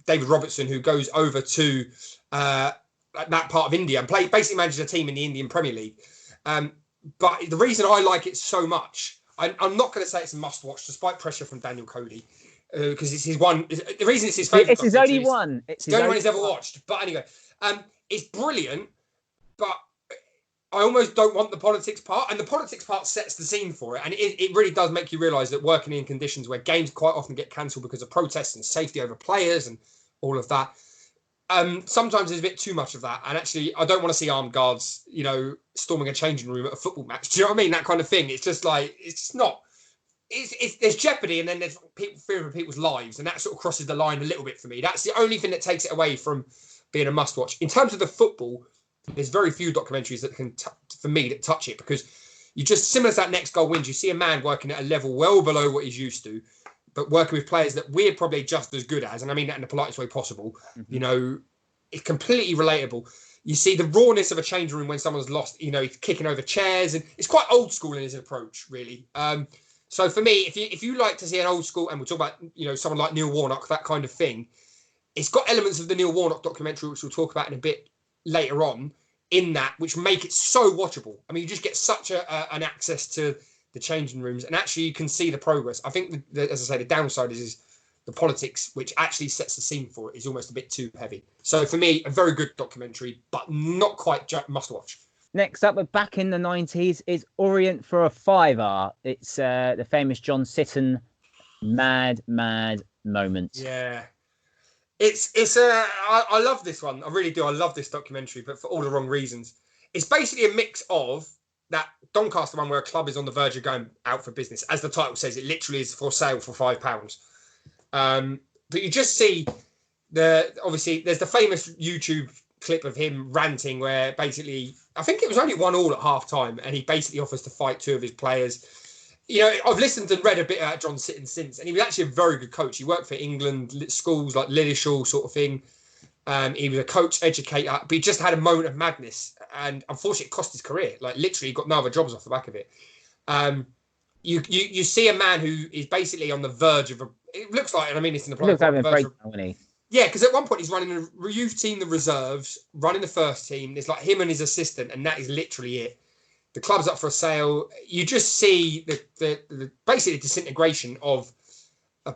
David Robertson, who goes over to that part of India and basically manages a team in the Indian Premier League. But the reason I like it so much, I'm not going to say it's a must-watch, despite pressure from Daniel Cody, because it's his one. The reason it's his favourite. It's his only one. It's the only one he's ever watched. But anyway, it's brilliant. But I almost don't want the politics part, and the politics part sets the scene for it, and it really does make you realise that working in conditions where games quite often get cancelled because of protests and safety over players and all of that. Sometimes there's a bit too much of that, and actually, I don't want to see armed guards, storming a changing room at a football match. Do you know what I mean? That kind of thing. It's just like it's not. There's jeopardy, and then there's people fear for people's lives, and that sort of crosses the line a little bit for me. That's the only thing that takes it away from being a must-watch. In terms of the football, there's very few documentaries that can, for me, that touch it, because you just, similar to that Next Goal Wins, you see a man working at a level well below what he's used to, but working with players that we're probably just as good as, and I mean that in the politest way possible. Mm-hmm. It's completely relatable. You see the rawness of a changing room when someone's lost, he's kicking over chairs, and it's quite old school in his approach, really. So for me, if you like to see an old school, and we'll talk about, someone like Neil Warnock, that kind of thing, it's got elements of the Neil Warnock documentary, which we'll talk about in a bit later on, in that, which make it so watchable. I mean, you just get such an access to the changing rooms, and actually you can see the progress. I think, as I say, the downside is the politics, which actually sets the scene for it, is almost a bit too heavy. So for me, a very good documentary, but not quite must watch. Next up, we're back in the 90s, is Orient for a Fiver. It's the famous John Sitton Mad Moment. Yeah. I love this one. I really do. I love this documentary, but for all the wrong reasons. It's basically a mix of that Doncaster one where a club is on the verge of going out for business. As the title says, it literally is for sale for £5. But you just see obviously there's the famous YouTube clip of him ranting where basically, I think it was only 1-1 at half time, and he basically offers to fight two of his players. I've listened and read a bit about John Sitton since, and he was actually a very good coach. He worked for England schools like Lillishall sort of thing. He was a coach, educator, but he just had a moment of madness, and unfortunately it cost his career. Like literally, he got no other jobs off the back of it. You see a man who is basically on the verge of it looks like, and I mean this in the breakdown, yeah, because at one point he's running a youth team, the reserves, running the first team. There's like him and his assistant, and that is literally it. The club's up for a sale. You just see the basically disintegration of a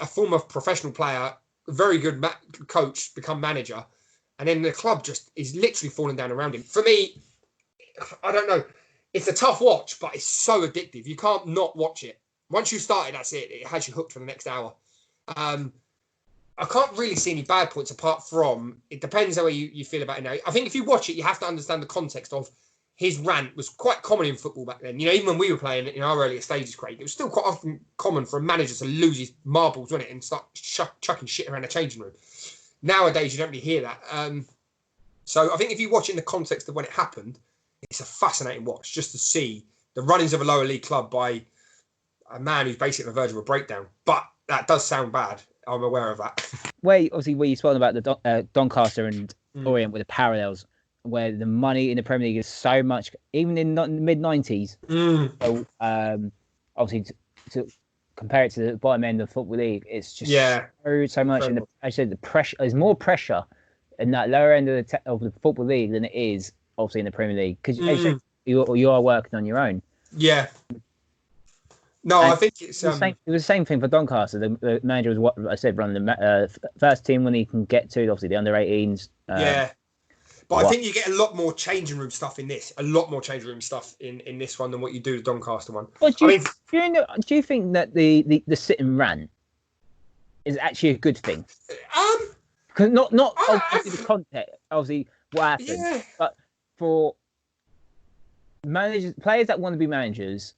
former professional player, a very good coach, become manager, and then the club just is literally falling down around him. For me, I don't know. It's a tough watch, but it's so addictive. You can't not watch it. Once you start it, that's it. It has you hooked for the next hour. I can't really see any bad points apart from, it depends how you feel about it now. I think if you watch it, you have to understand the context of his rant was quite common in football back then. Even when we were playing in our earlier stages, Craig, it was still quite often common for a manager to lose his marbles, wasn't it, and start chucking shit around the changing room. Nowadays, you don't really hear that. So I think if you watch it in the context of when it happened, it's a fascinating watch just to see the runnings of a lower league club by a man who's basically on the verge of a breakdown. But that does sound bad. I'm aware of that. Where you spoke about the Doncaster and Orient with the parallels, where the money in the Premier League is so much, even in the mid-90s. So, obviously, to compare it to the bottom end of the Football League, it's just so much. And I said the pressure, there's more pressure in that lower end of the Football League than it is obviously in the Premier League, because you are working on your own. Yeah. No, I think it's it was the same thing for Doncaster. The manager was what I said, running the first team when he can get to, obviously the under-18s. But I think you get a lot more changing room stuff in this. A lot more changing room stuff in this one than what you do the Doncaster one. Well, do you think that the sit and rant is actually a good thing? Because not obviously the content, obviously what happened, but for players that want to be managers.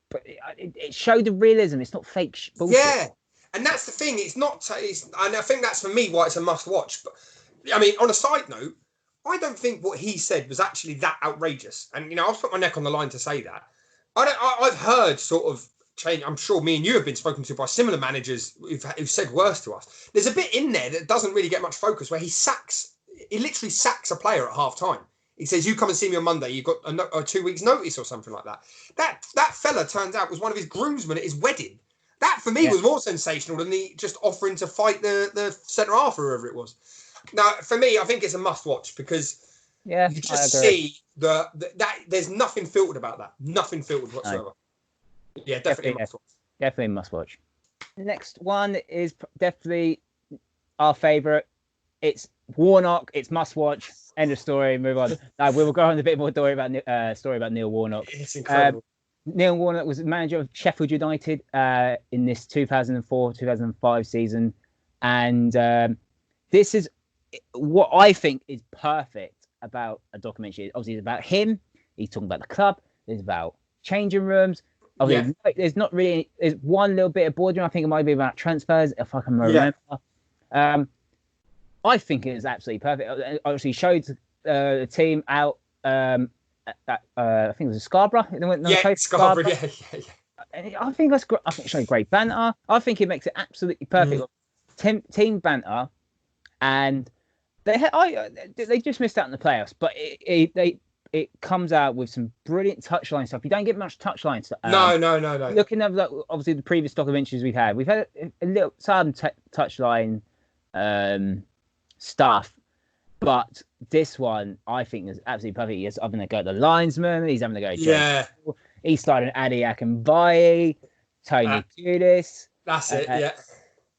But it showed the realism. It's not fake bullshit. Yeah, and that's the thing. It's not. And I think that's for me why it's a must-watch. But I mean, on a side note, I don't think what he said was actually that outrageous. And I'll put my neck on the line to say that. I've heard sort of change. I'm sure me and you have been spoken to by similar managers who've said worse to us. There's a bit in there that doesn't really get much focus where he literally sacks a player at half time. He says, "You come and see me on Monday. You've got a 2 weeks notice," or something like that. That fella turns out was one of his groomsmen at his wedding. That for me was more sensational than the just offering to fight the centre half or whoever it was. Now, for me, I think it's a must-watch because you just see that there's nothing filtered about that. Nothing filtered whatsoever. Yeah, definitely must watch. Definitely must watch. Next one is definitely our favourite. It's Warnock. It's must watch. End of story. Move on. We will go on a bit more story about Neil Warnock. It's incredible. Neil Warnock was manager of Sheffield United in this 2004-2005 season, and this is what I think is perfect about a documentary. Obviously, it's about him. He's talking about the club. It's about changing rooms. There's not really. There's one little bit of boardroom. I think it might be about transfers, if I can remember. I think it is absolutely perfect. It obviously showed the team out. I think it was Scarborough. Scarborough. Yeah. I think that's great. I think it showed great banter. I think it makes it absolutely perfect. Team banter, and they just missed out on the playoffs, but it comes out with some brilliant touchline stuff. You don't get much touchline stuff. No. Looking at obviously the previous documentaries we've had a little some touchline stuff, but this one I think is absolutely perfect. He's having to go to the linesman. He's having to go to He's starting Adi Akinbaye, Tony Pulis. That's it. Yeah.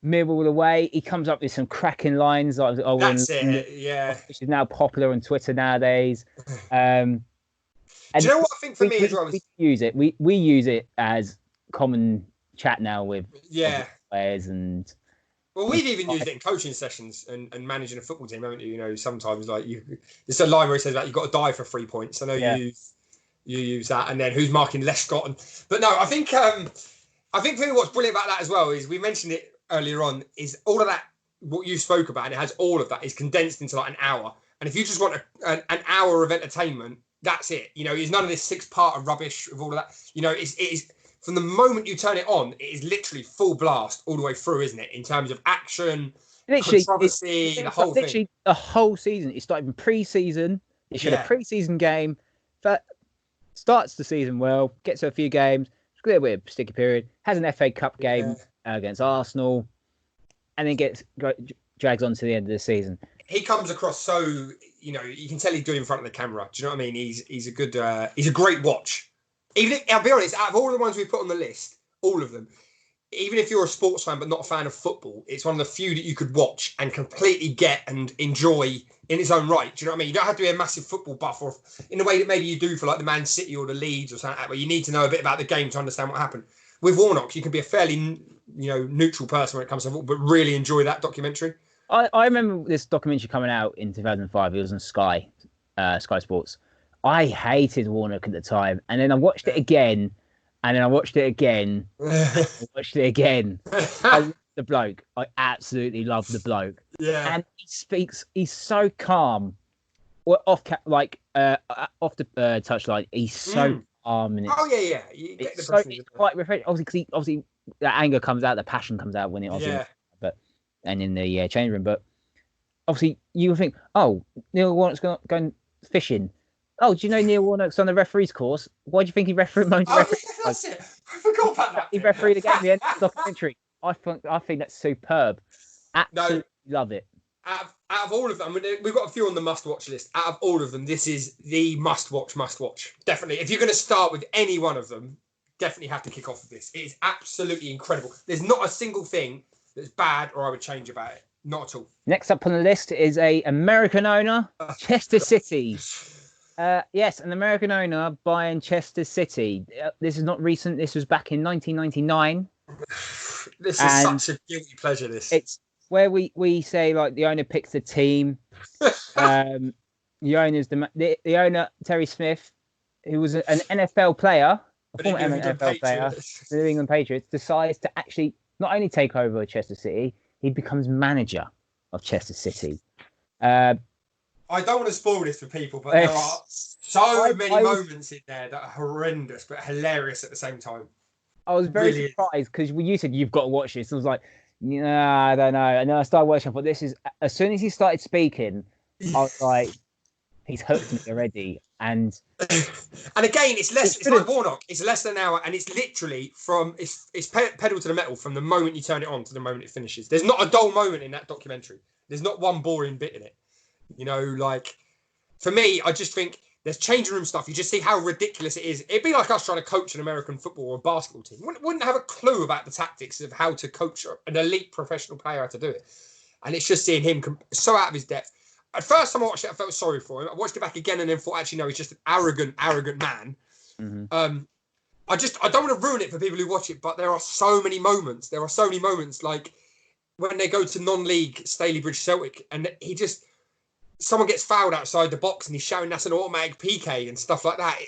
Millwall away. He comes up with some cracking lines. Which is now popular on Twitter nowadays. And do you know what I think for me as well? We use it. We use it as common chat now with players and. Well, we've even used it in coaching sessions and managing a football team, haven't you? You know, sometimes like there's a line where it says that you've got to die for 3 points. I know you use that, and then who's marking Lescott. But no, I think for me what's brilliant about that as well is we mentioned it earlier on, is all of that, what you spoke about, and it has all of that, is condensed into like an hour. And if you just want an hour of entertainment, that's it. You know, it's none of this 6-part of rubbish of all of that. You know, it is from the moment you turn it on, it is literally full blast all the way through, isn't it? In terms of action, controversy, the whole thing. Literally the whole season. It started in pre-season. It showed a pre-season game. That starts the season well, gets to a few games, a little bit of sticky period, has an FA Cup game against Arsenal, and then drags on to the end of the season. He comes across so, you know, you can tell he's good in front of the camera. Do you know what I mean? He's a good, he's a great watch. Even if, I'll be honest, out of all the ones we put on the list, all of them, even if you're a sports fan but not a fan of football, it's one of the few that you could watch and completely get and enjoy in its own right. Do you know what I mean? You don't have to be a massive football buff, or in the way that maybe you do for like the Man City or the Leeds or something like that, where you need to know a bit about the game to understand what happened. With Warnock, you can be a fairly, neutral person when it comes to football, but really enjoy that documentary. I remember this documentary coming out in 2005. It was on Sky Sports. I hated Warnock at the time, and then I watched it again, and then I watched it again, I watched it again. I love the bloke. I absolutely love the bloke. Yeah. And he's so calm. Well, off the touchline, he's so calm. And You get the it's quite refreshing. Obviously, the anger comes out, the passion comes out when it and in the change room. But obviously, you would think, oh, Neil Warnock's going fishing. Oh, do you know Neil Warnock's on the referee's course? Why do you think he refereed? That's it. I forgot about that. He refereed again at the end of the documentary. I think that's superb. Absolutely love it. Out of all of them, we've got a few on the must-watch list. Out of all of them, this is the must-watch. Definitely. If you're going to start with any one of them, definitely have to kick off with this. It is absolutely incredible. There's not a single thing that's bad or I would change about it. Not at all. Next up on the list is a American owner, Chester City. Yes, an American owner buying Chester City. This is not recent. This was back in 1999. This is such a guilty pleasure. It's where we say like the owner picks the team. The owner Terry Smith, who was an NFL player, a former NFL player, the New England Patriots, decides to actually not only take over Chester City, he becomes manager of Chester City. I don't want to spoil this for people, but there are so many moments in there that are horrendous but hilarious at the same time. I was very surprised because you said you've got to watch this. I was like, nah, I don't know. And then I started watching. But this is, as soon as he started speaking, I was like, he's hooked me already. And again, it's like Warnock. It's less than an hour, and it's literally it's pedal to the metal from the moment you turn it on to the moment it finishes. There's not a dull moment in that documentary. There's not one boring bit in it. You know, like for me, I just think There's changing room stuff. You just see how ridiculous it is. It'd be like us trying to coach an American football or basketball team. Wouldn't have a clue about the tactics of how to coach an elite professional player how to do it. And it's just seeing him so out of his depth. At first time I watched it, I felt sorry for him. I watched it back again and then thought, actually, no, he's just an arrogant man. Mm-hmm. I don't want to ruin it for people who watch it, but there are so many moments. Like when they go to non-league Stalybridge Celtic and someone gets fouled outside the box and he's shouting that's an automatic PK and stuff like that.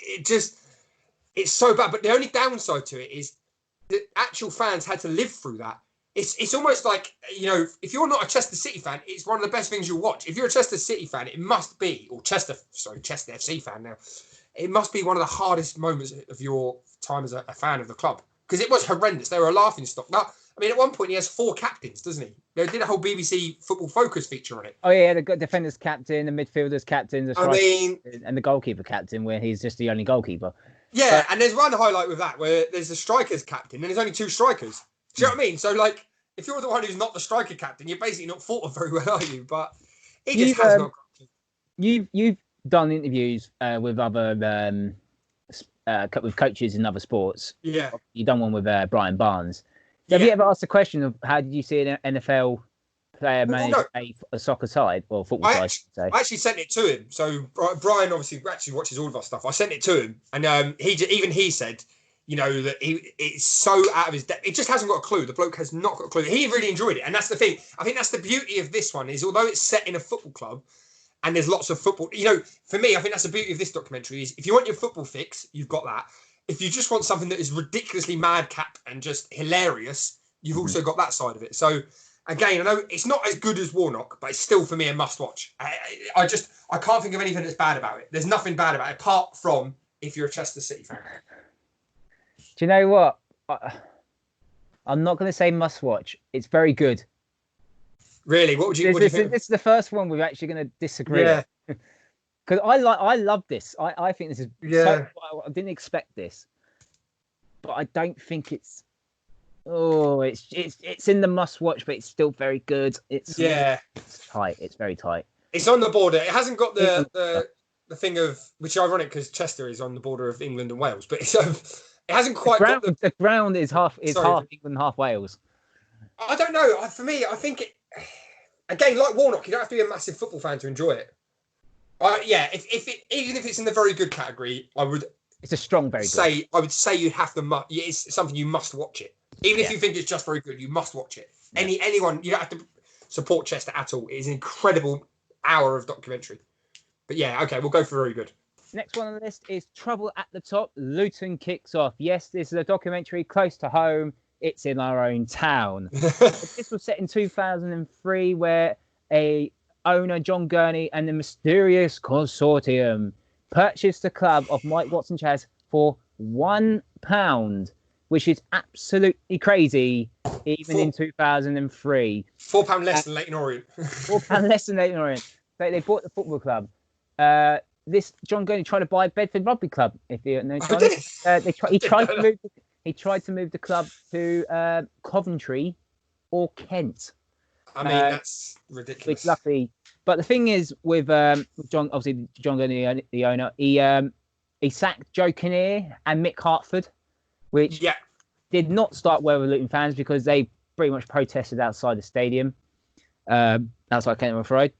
It's so bad. But the only downside to it is the actual fans had to live through that. It's almost like, if you're not a Chester City fan, it's one of the best things you'll watch. If you're a Chester City fan, it must be, or Chester FC fan now, it must be one of the hardest moments of your time as a fan of the club. Because it was horrendous. They were a laughing stock. Now, I mean, at one point he has 4 captains, doesn't he? They did a whole BBC Football Focus feature on it. Oh yeah, the defender's captain, the midfielder's captain, and the goalkeeper captain, where he's just the only goalkeeper. Yeah, and there's one highlight with that where there's the striker's captain, and there's only 2 strikers. Do you know what I mean? So, like, if you're the one who's not the striker captain, you're basically not thought of very well, are you? But he just has not. You've done interviews with other with coaches in other sports. Yeah, you've done one with Brian Barnes. Have you ever asked the question of how did you see an NFL player manage a soccer side or football side? I actually sent it to him. So Brian obviously actually watches all of our stuff. I sent it to him, and he said, that it's so out of his depth. It just hasn't got a clue. The bloke has not got a clue. He really enjoyed it, and that's the thing. I think that's the beauty of this one is although it's set in a football club, and there's lots of football. For me, I think that's the beauty of this documentary is if you want your football fix, you've got that. If you just want something that is ridiculously madcap and just hilarious, you've also got that side of it. So, again, I know it's not as good as Warnock, but it's still, for me, a must-watch. I can't think of anything that's bad about it. There's nothing bad about it, apart from if you're a Chester City fan. Do you know what? I'm not going to say must-watch. It's very good. Really? What do you think? This is the first one we're actually going to disagree. Yeah. Because I love this. I think this is I didn't expect this, but I don't think it's in the must watch, but it's still very good. It's tight. It's very tight. It's on the border. It hasn't got the thing of, which is ironic because Chester is on the border of England and Wales, but it hasn't quite got the ground is half England, half Wales. I don't know. For me, I think it again, like Warnock, you don't have to be a massive football fan to enjoy it. Even if it's in the very good category, I would. It's a strong, very good. I would say you'd have to. It's something you must watch it. Even if you think it's just very good, you must watch it. Yeah. Anyone, you don't have to support Chester at all. It is an incredible hour of documentary. But yeah, okay, we'll go for very good. Next one on the list is Trouble at the Top. Luton kicks off. Yes, this is a documentary close to home. It's in our own town. This was set in 2003, where a owner, John Gurney, and the mysterious consortium purchased the club of Mike Watson Chaz for £1, which is absolutely crazy, even in 2003. £4 less than Leyton Orient. £4 less than Leyton Orient. They bought the football club. This John Gurney tried to buy Bedford Rugby Club. If you know, he tried to move the club to Coventry or Kent. I mean, that's ridiculous. Which luckily, but the thing is with John, obviously John Gurney, the owner, he sacked Joe Kinnear and Mick Hartford, which did not start well with Luton fans because they pretty much protested outside the stadium, outside Kentworth Road.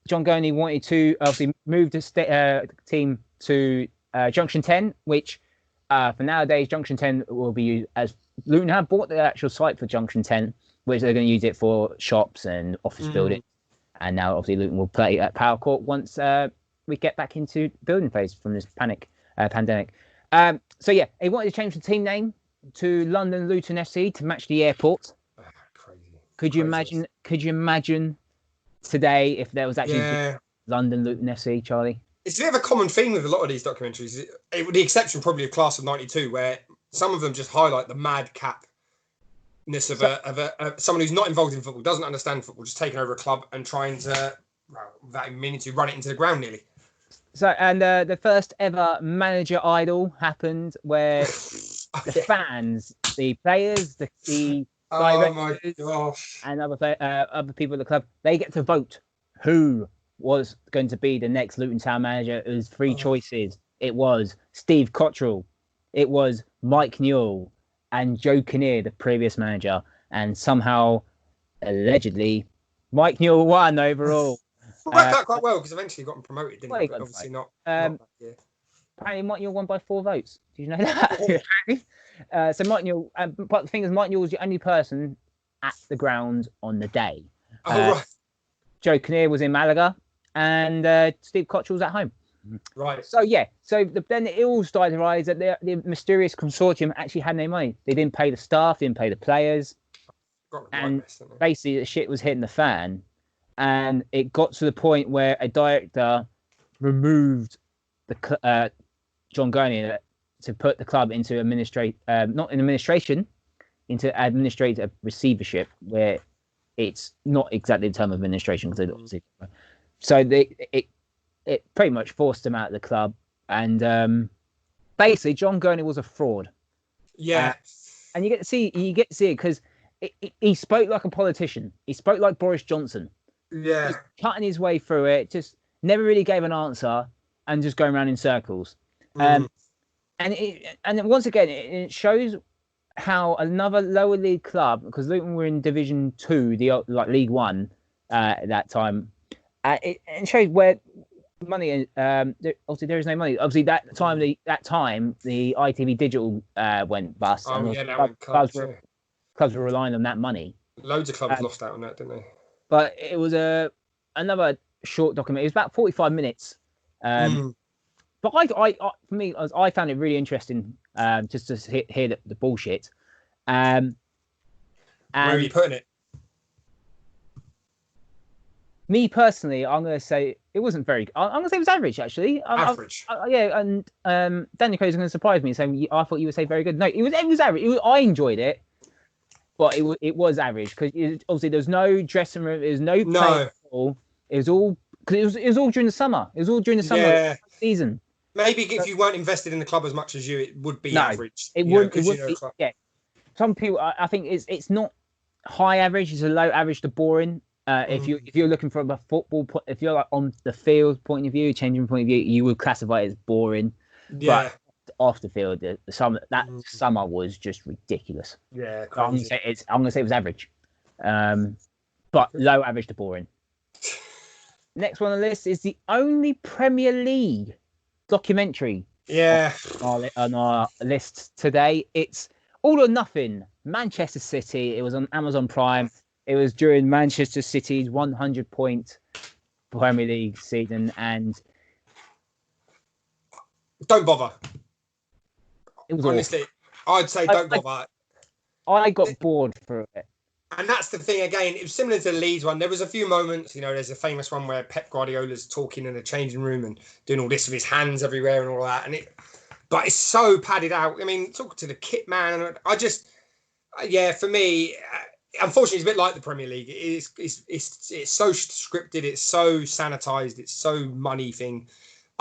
John Gurney wanted to obviously move the team to Junction 10, which for nowadays Junction 10 will be used as Luton have bought the actual site for Junction 10, which they're going to use it for shops and office buildings. And now obviously Luton will play at Power Court once we get back into building phase from this pandemic. So yeah, he wanted to change the team name to London Luton FC to match the airport. Crazy. Could you imagine today if there was actually London Luton FC, Charlie? It's a bit of a common theme with a lot of these documentaries. With the exception probably of Class of '92, where some of them just highlight the madcapness of someone who's not involved in football, doesn't understand football, just taking over a club and trying to, without even meaning to, run it into the ground nearly. So, and the first ever manager idol happened where the fans, the players, the directors, and other people at the club, they get to vote who was going to be the next Luton Town manager, it was three choices. It was Steve Cottrell, it was Mike Newell, and Joe Kinnear, the previous manager. And somehow, allegedly, Mike Newell won overall. Well, worked out quite well because eventually got him promoted, didn't he? But obviously not that year. Apparently, Mike Newell won by 4 votes. Did you know that? So Mike Newell, but the thing is, Mike Newell was the only person at the ground on the day. Right. Joe Kinnear was in Malaga, and Steve Cottrell was at home. Right. So yeah. So then it all started to rise that the mysterious consortium actually had no money. They didn't pay the staff, didn't pay the players, and basically the shit was hitting the fan. And it got to the point where a director removed the John Gurney to put the club into into administrative receivership, where it's not exactly the term of administration because obviously. So it pretty much forced him out of the club, and basically John Gurney was a fraud. Yeah, and you get to see it because he spoke like a politician. He spoke like Boris Johnson. Yeah, just cutting his way through it, just never really gave an answer, and just going around in circles. And once again, it shows how another lower league club, because Luton were in Division 2, League 1 at that time. It shows where money. Obviously, there is no money. Obviously, that time the ITV Digital went bust. Oh yeah, that went clubs were relying on that money. Loads of clubs lost out on that, didn't they? But it was another short document. It was about 45 minutes. But for me, I found it really interesting just to hear the bullshit. And where are you putting it? Me personally, I'm going to say it wasn't very good. I'm going to say it was average, actually. Average. Yeah, and Daniel Coe's going to surprise me saying, I thought you would say very good. No, it was average. I enjoyed it. But it was average because obviously there's no dressing room, there's no play. It was all because it was all during the summer. It was all during the summer season. Maybe if you weren't invested in the club as much as you, it would be average. It would be. Yeah. Some people, I think it's not high average. It's a low average to boring. If you're looking from a football, if you're like on the field point of view, changing point of view, you would classify it as boring. Yeah. But off the field, the summer was just ridiculous. Yeah, so I'm gonna say it was average, but low average to boring. Next one on the list is the only Premier League documentary. Yeah, on our list today. It's All or Nothing, Manchester City. It was on Amazon Prime. It was during Manchester City's 100-point Premier League season, and don't bother. It was honestly awful. I'd say don't bother. I got bored through it. And that's the thing again, it was similar to the Leeds one. There was a few moments, there's a famous one where Pep Guardiola's talking in the changing room and doing all this with his hands everywhere and all that. But it's so padded out. I mean, talk to the kit man. And for me, unfortunately, it's a bit like the Premier League. It's so scripted. It's so sanitized. It's so money thing.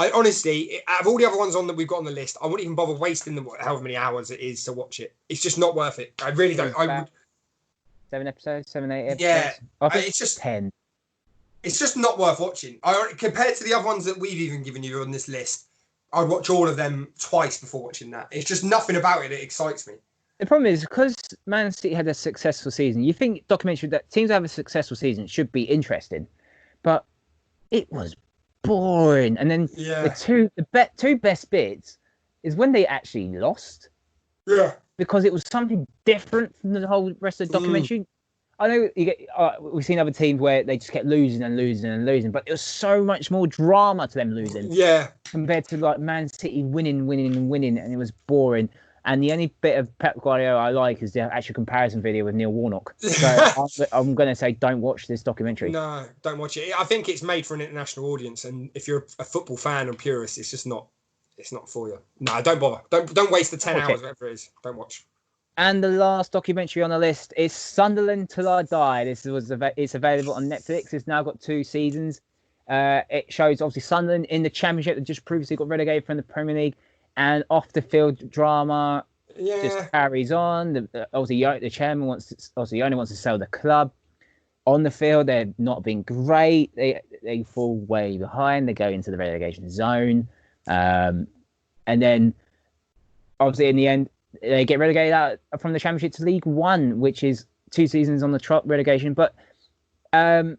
I honestly, out of all the other ones that we've got on the list, I wouldn't even bother wasting however many hours it is to watch it. It's just not worth it. I really don't. 7 episodes, 7, 8 episodes. Yeah, I think it's just 10. It's just not worth watching. Compared to the other ones that we've even given you on this list, I'd watch all of them twice before watching that. It's just nothing about it that excites me. The problem is because Man City had a successful season. You think documentary that teams that have a successful season should be interesting, but it was boring. And then the two best bits is when they actually lost. Yeah. Because it was something different from the whole rest of the documentary. I know we've seen other teams where they just kept losing and losing and losing, but it was so much more drama to them losing. Yeah. Compared to like Man City winning, and it was boring. And the only bit of Pep Guardiola I like is the actual comparison video with Neil Warnock. So I'm going to say don't watch this documentary. No, don't watch it. I think it's made for an international audience, and if you're a football fan and purist, it's just not. It's not for you. No, don't bother. Don't waste the 10 hours, whatever it is. Don't watch. And the last documentary on the list is Sunderland Till I Die. It's available on Netflix. It's now got 2 seasons. It shows obviously Sunderland in the Championship that just previously got relegated from the Premier League, and off the field drama just carries on. Obviously the chairman the owner wants to sell the club. on the field, they're not been great. They fall way behind. They go into the relegation zone. And then, obviously, in the end, they get relegated out from the Championship to League One, which is 2 seasons on the trot relegation. But there's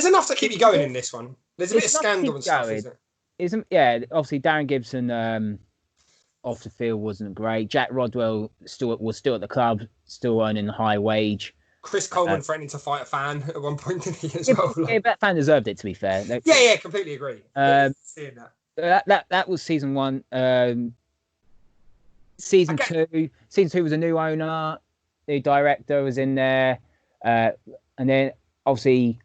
enough to keep you going in this one. There's a bit of scandal and stuff, isn't it? Yeah, obviously, Darren Gibson off the field wasn't great. Jack Rodwell was still at the club, still earning a high wage. Chris Coleman threatening to fight a fan at one point, didn't he, as well? Yeah, that fan deserved it, to be fair. Yeah, completely agree. Seeing that. That was season 1. Season 2 was a new owner. The director was in there. And then, obviously,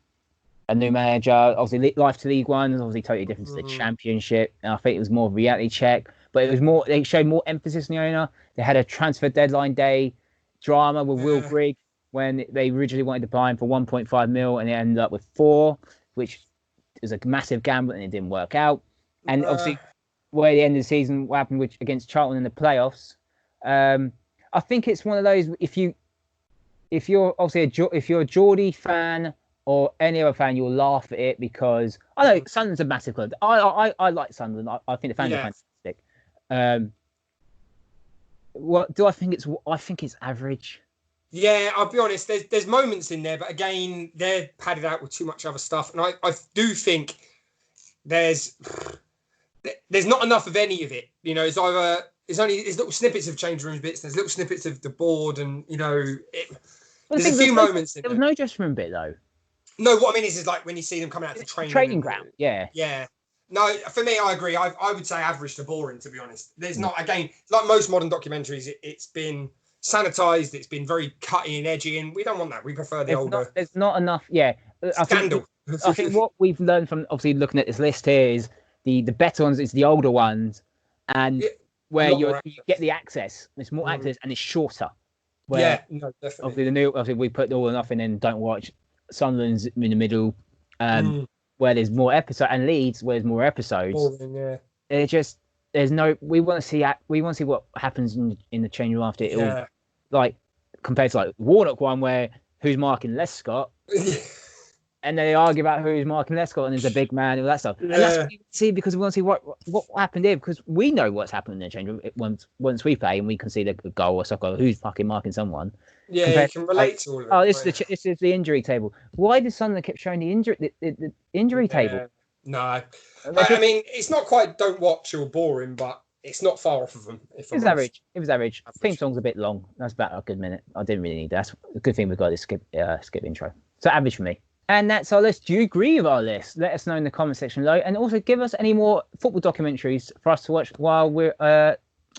a new manager. Obviously, life to League One is obviously totally different to the Championship. And I think it was more of a reality check. But it was more. They showed more emphasis on the owner. They had a transfer deadline day drama with Will Grigg when they originally wanted to buy him for 1.5 mil, and it ended up with 4, which was a massive gamble, and it didn't work out. And obviously, where the end of the season, what happened against Charlton in the playoffs. I think it's one of those. If you're a Geordie fan or any other fan, you'll laugh at it because I know Sunderland's a massive club. I like Sunderland. I think the fans are fantastic. What do I think? I think it's average. Yeah, I'll be honest. There's moments in there, but again, they're padded out with too much other stuff, and I do think there's not enough of any of it. You know, it's either there's little snippets of change room bits, there's little snippets of the board, and you know, there's a few moments. There was no dressing room bit though. No, what I mean is like when you see them coming out to training ground. Yeah. Yeah. No, for me, I agree. I would say average to boring, to be honest. There's not, again, like most modern documentaries, it's been sanitized, it's been very cutty and edgy, and we don't want that. We prefer the older. There's not enough, scandal. I think what we've learned from obviously looking at this list here is the better ones, it's the older ones, and where you get the access. There's more access and it's shorter. Where, no, definitely. Obviously we put all or nothing in, don't watch. Sunderland's in the middle, where there's more episodes, and Leeds where there's more episodes. Boring, It just we want to see what happens in the change room after it all, like compared to like Warnock one where who's marking Lescott, and they argue about who's marking Lescott, and there's a big man and all that stuff. And that's what you see because we want to see what happened here, because we know what's happened in the change room once we play and we can see the goal or soccer, who's fucking marking someone. Yeah, you can relate to all of it. This is the injury table. Why did Sunderland keep showing the injury table? No, I mean it's not quite don't watch or boring, but it's not far off of them. It was average. Theme song's a bit long. That's about a good minute. I didn't really need that. That's a good thing we've got this skip intro. So average for me. And that's our list. Do you agree with our list? Let us know in the comment section below, and also give us any more football documentaries for us to watch while we're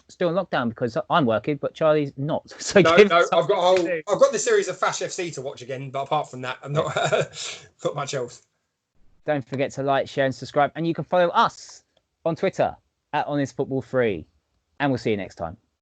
still in lockdown, because I'm working, but Charlie's not. So no, I've got the series of Fash FC to watch again, but apart from that, I'm not not much else. Don't forget to like, share, and subscribe, and you can follow us on Twitter @HonestFootball3, and we'll see you next time.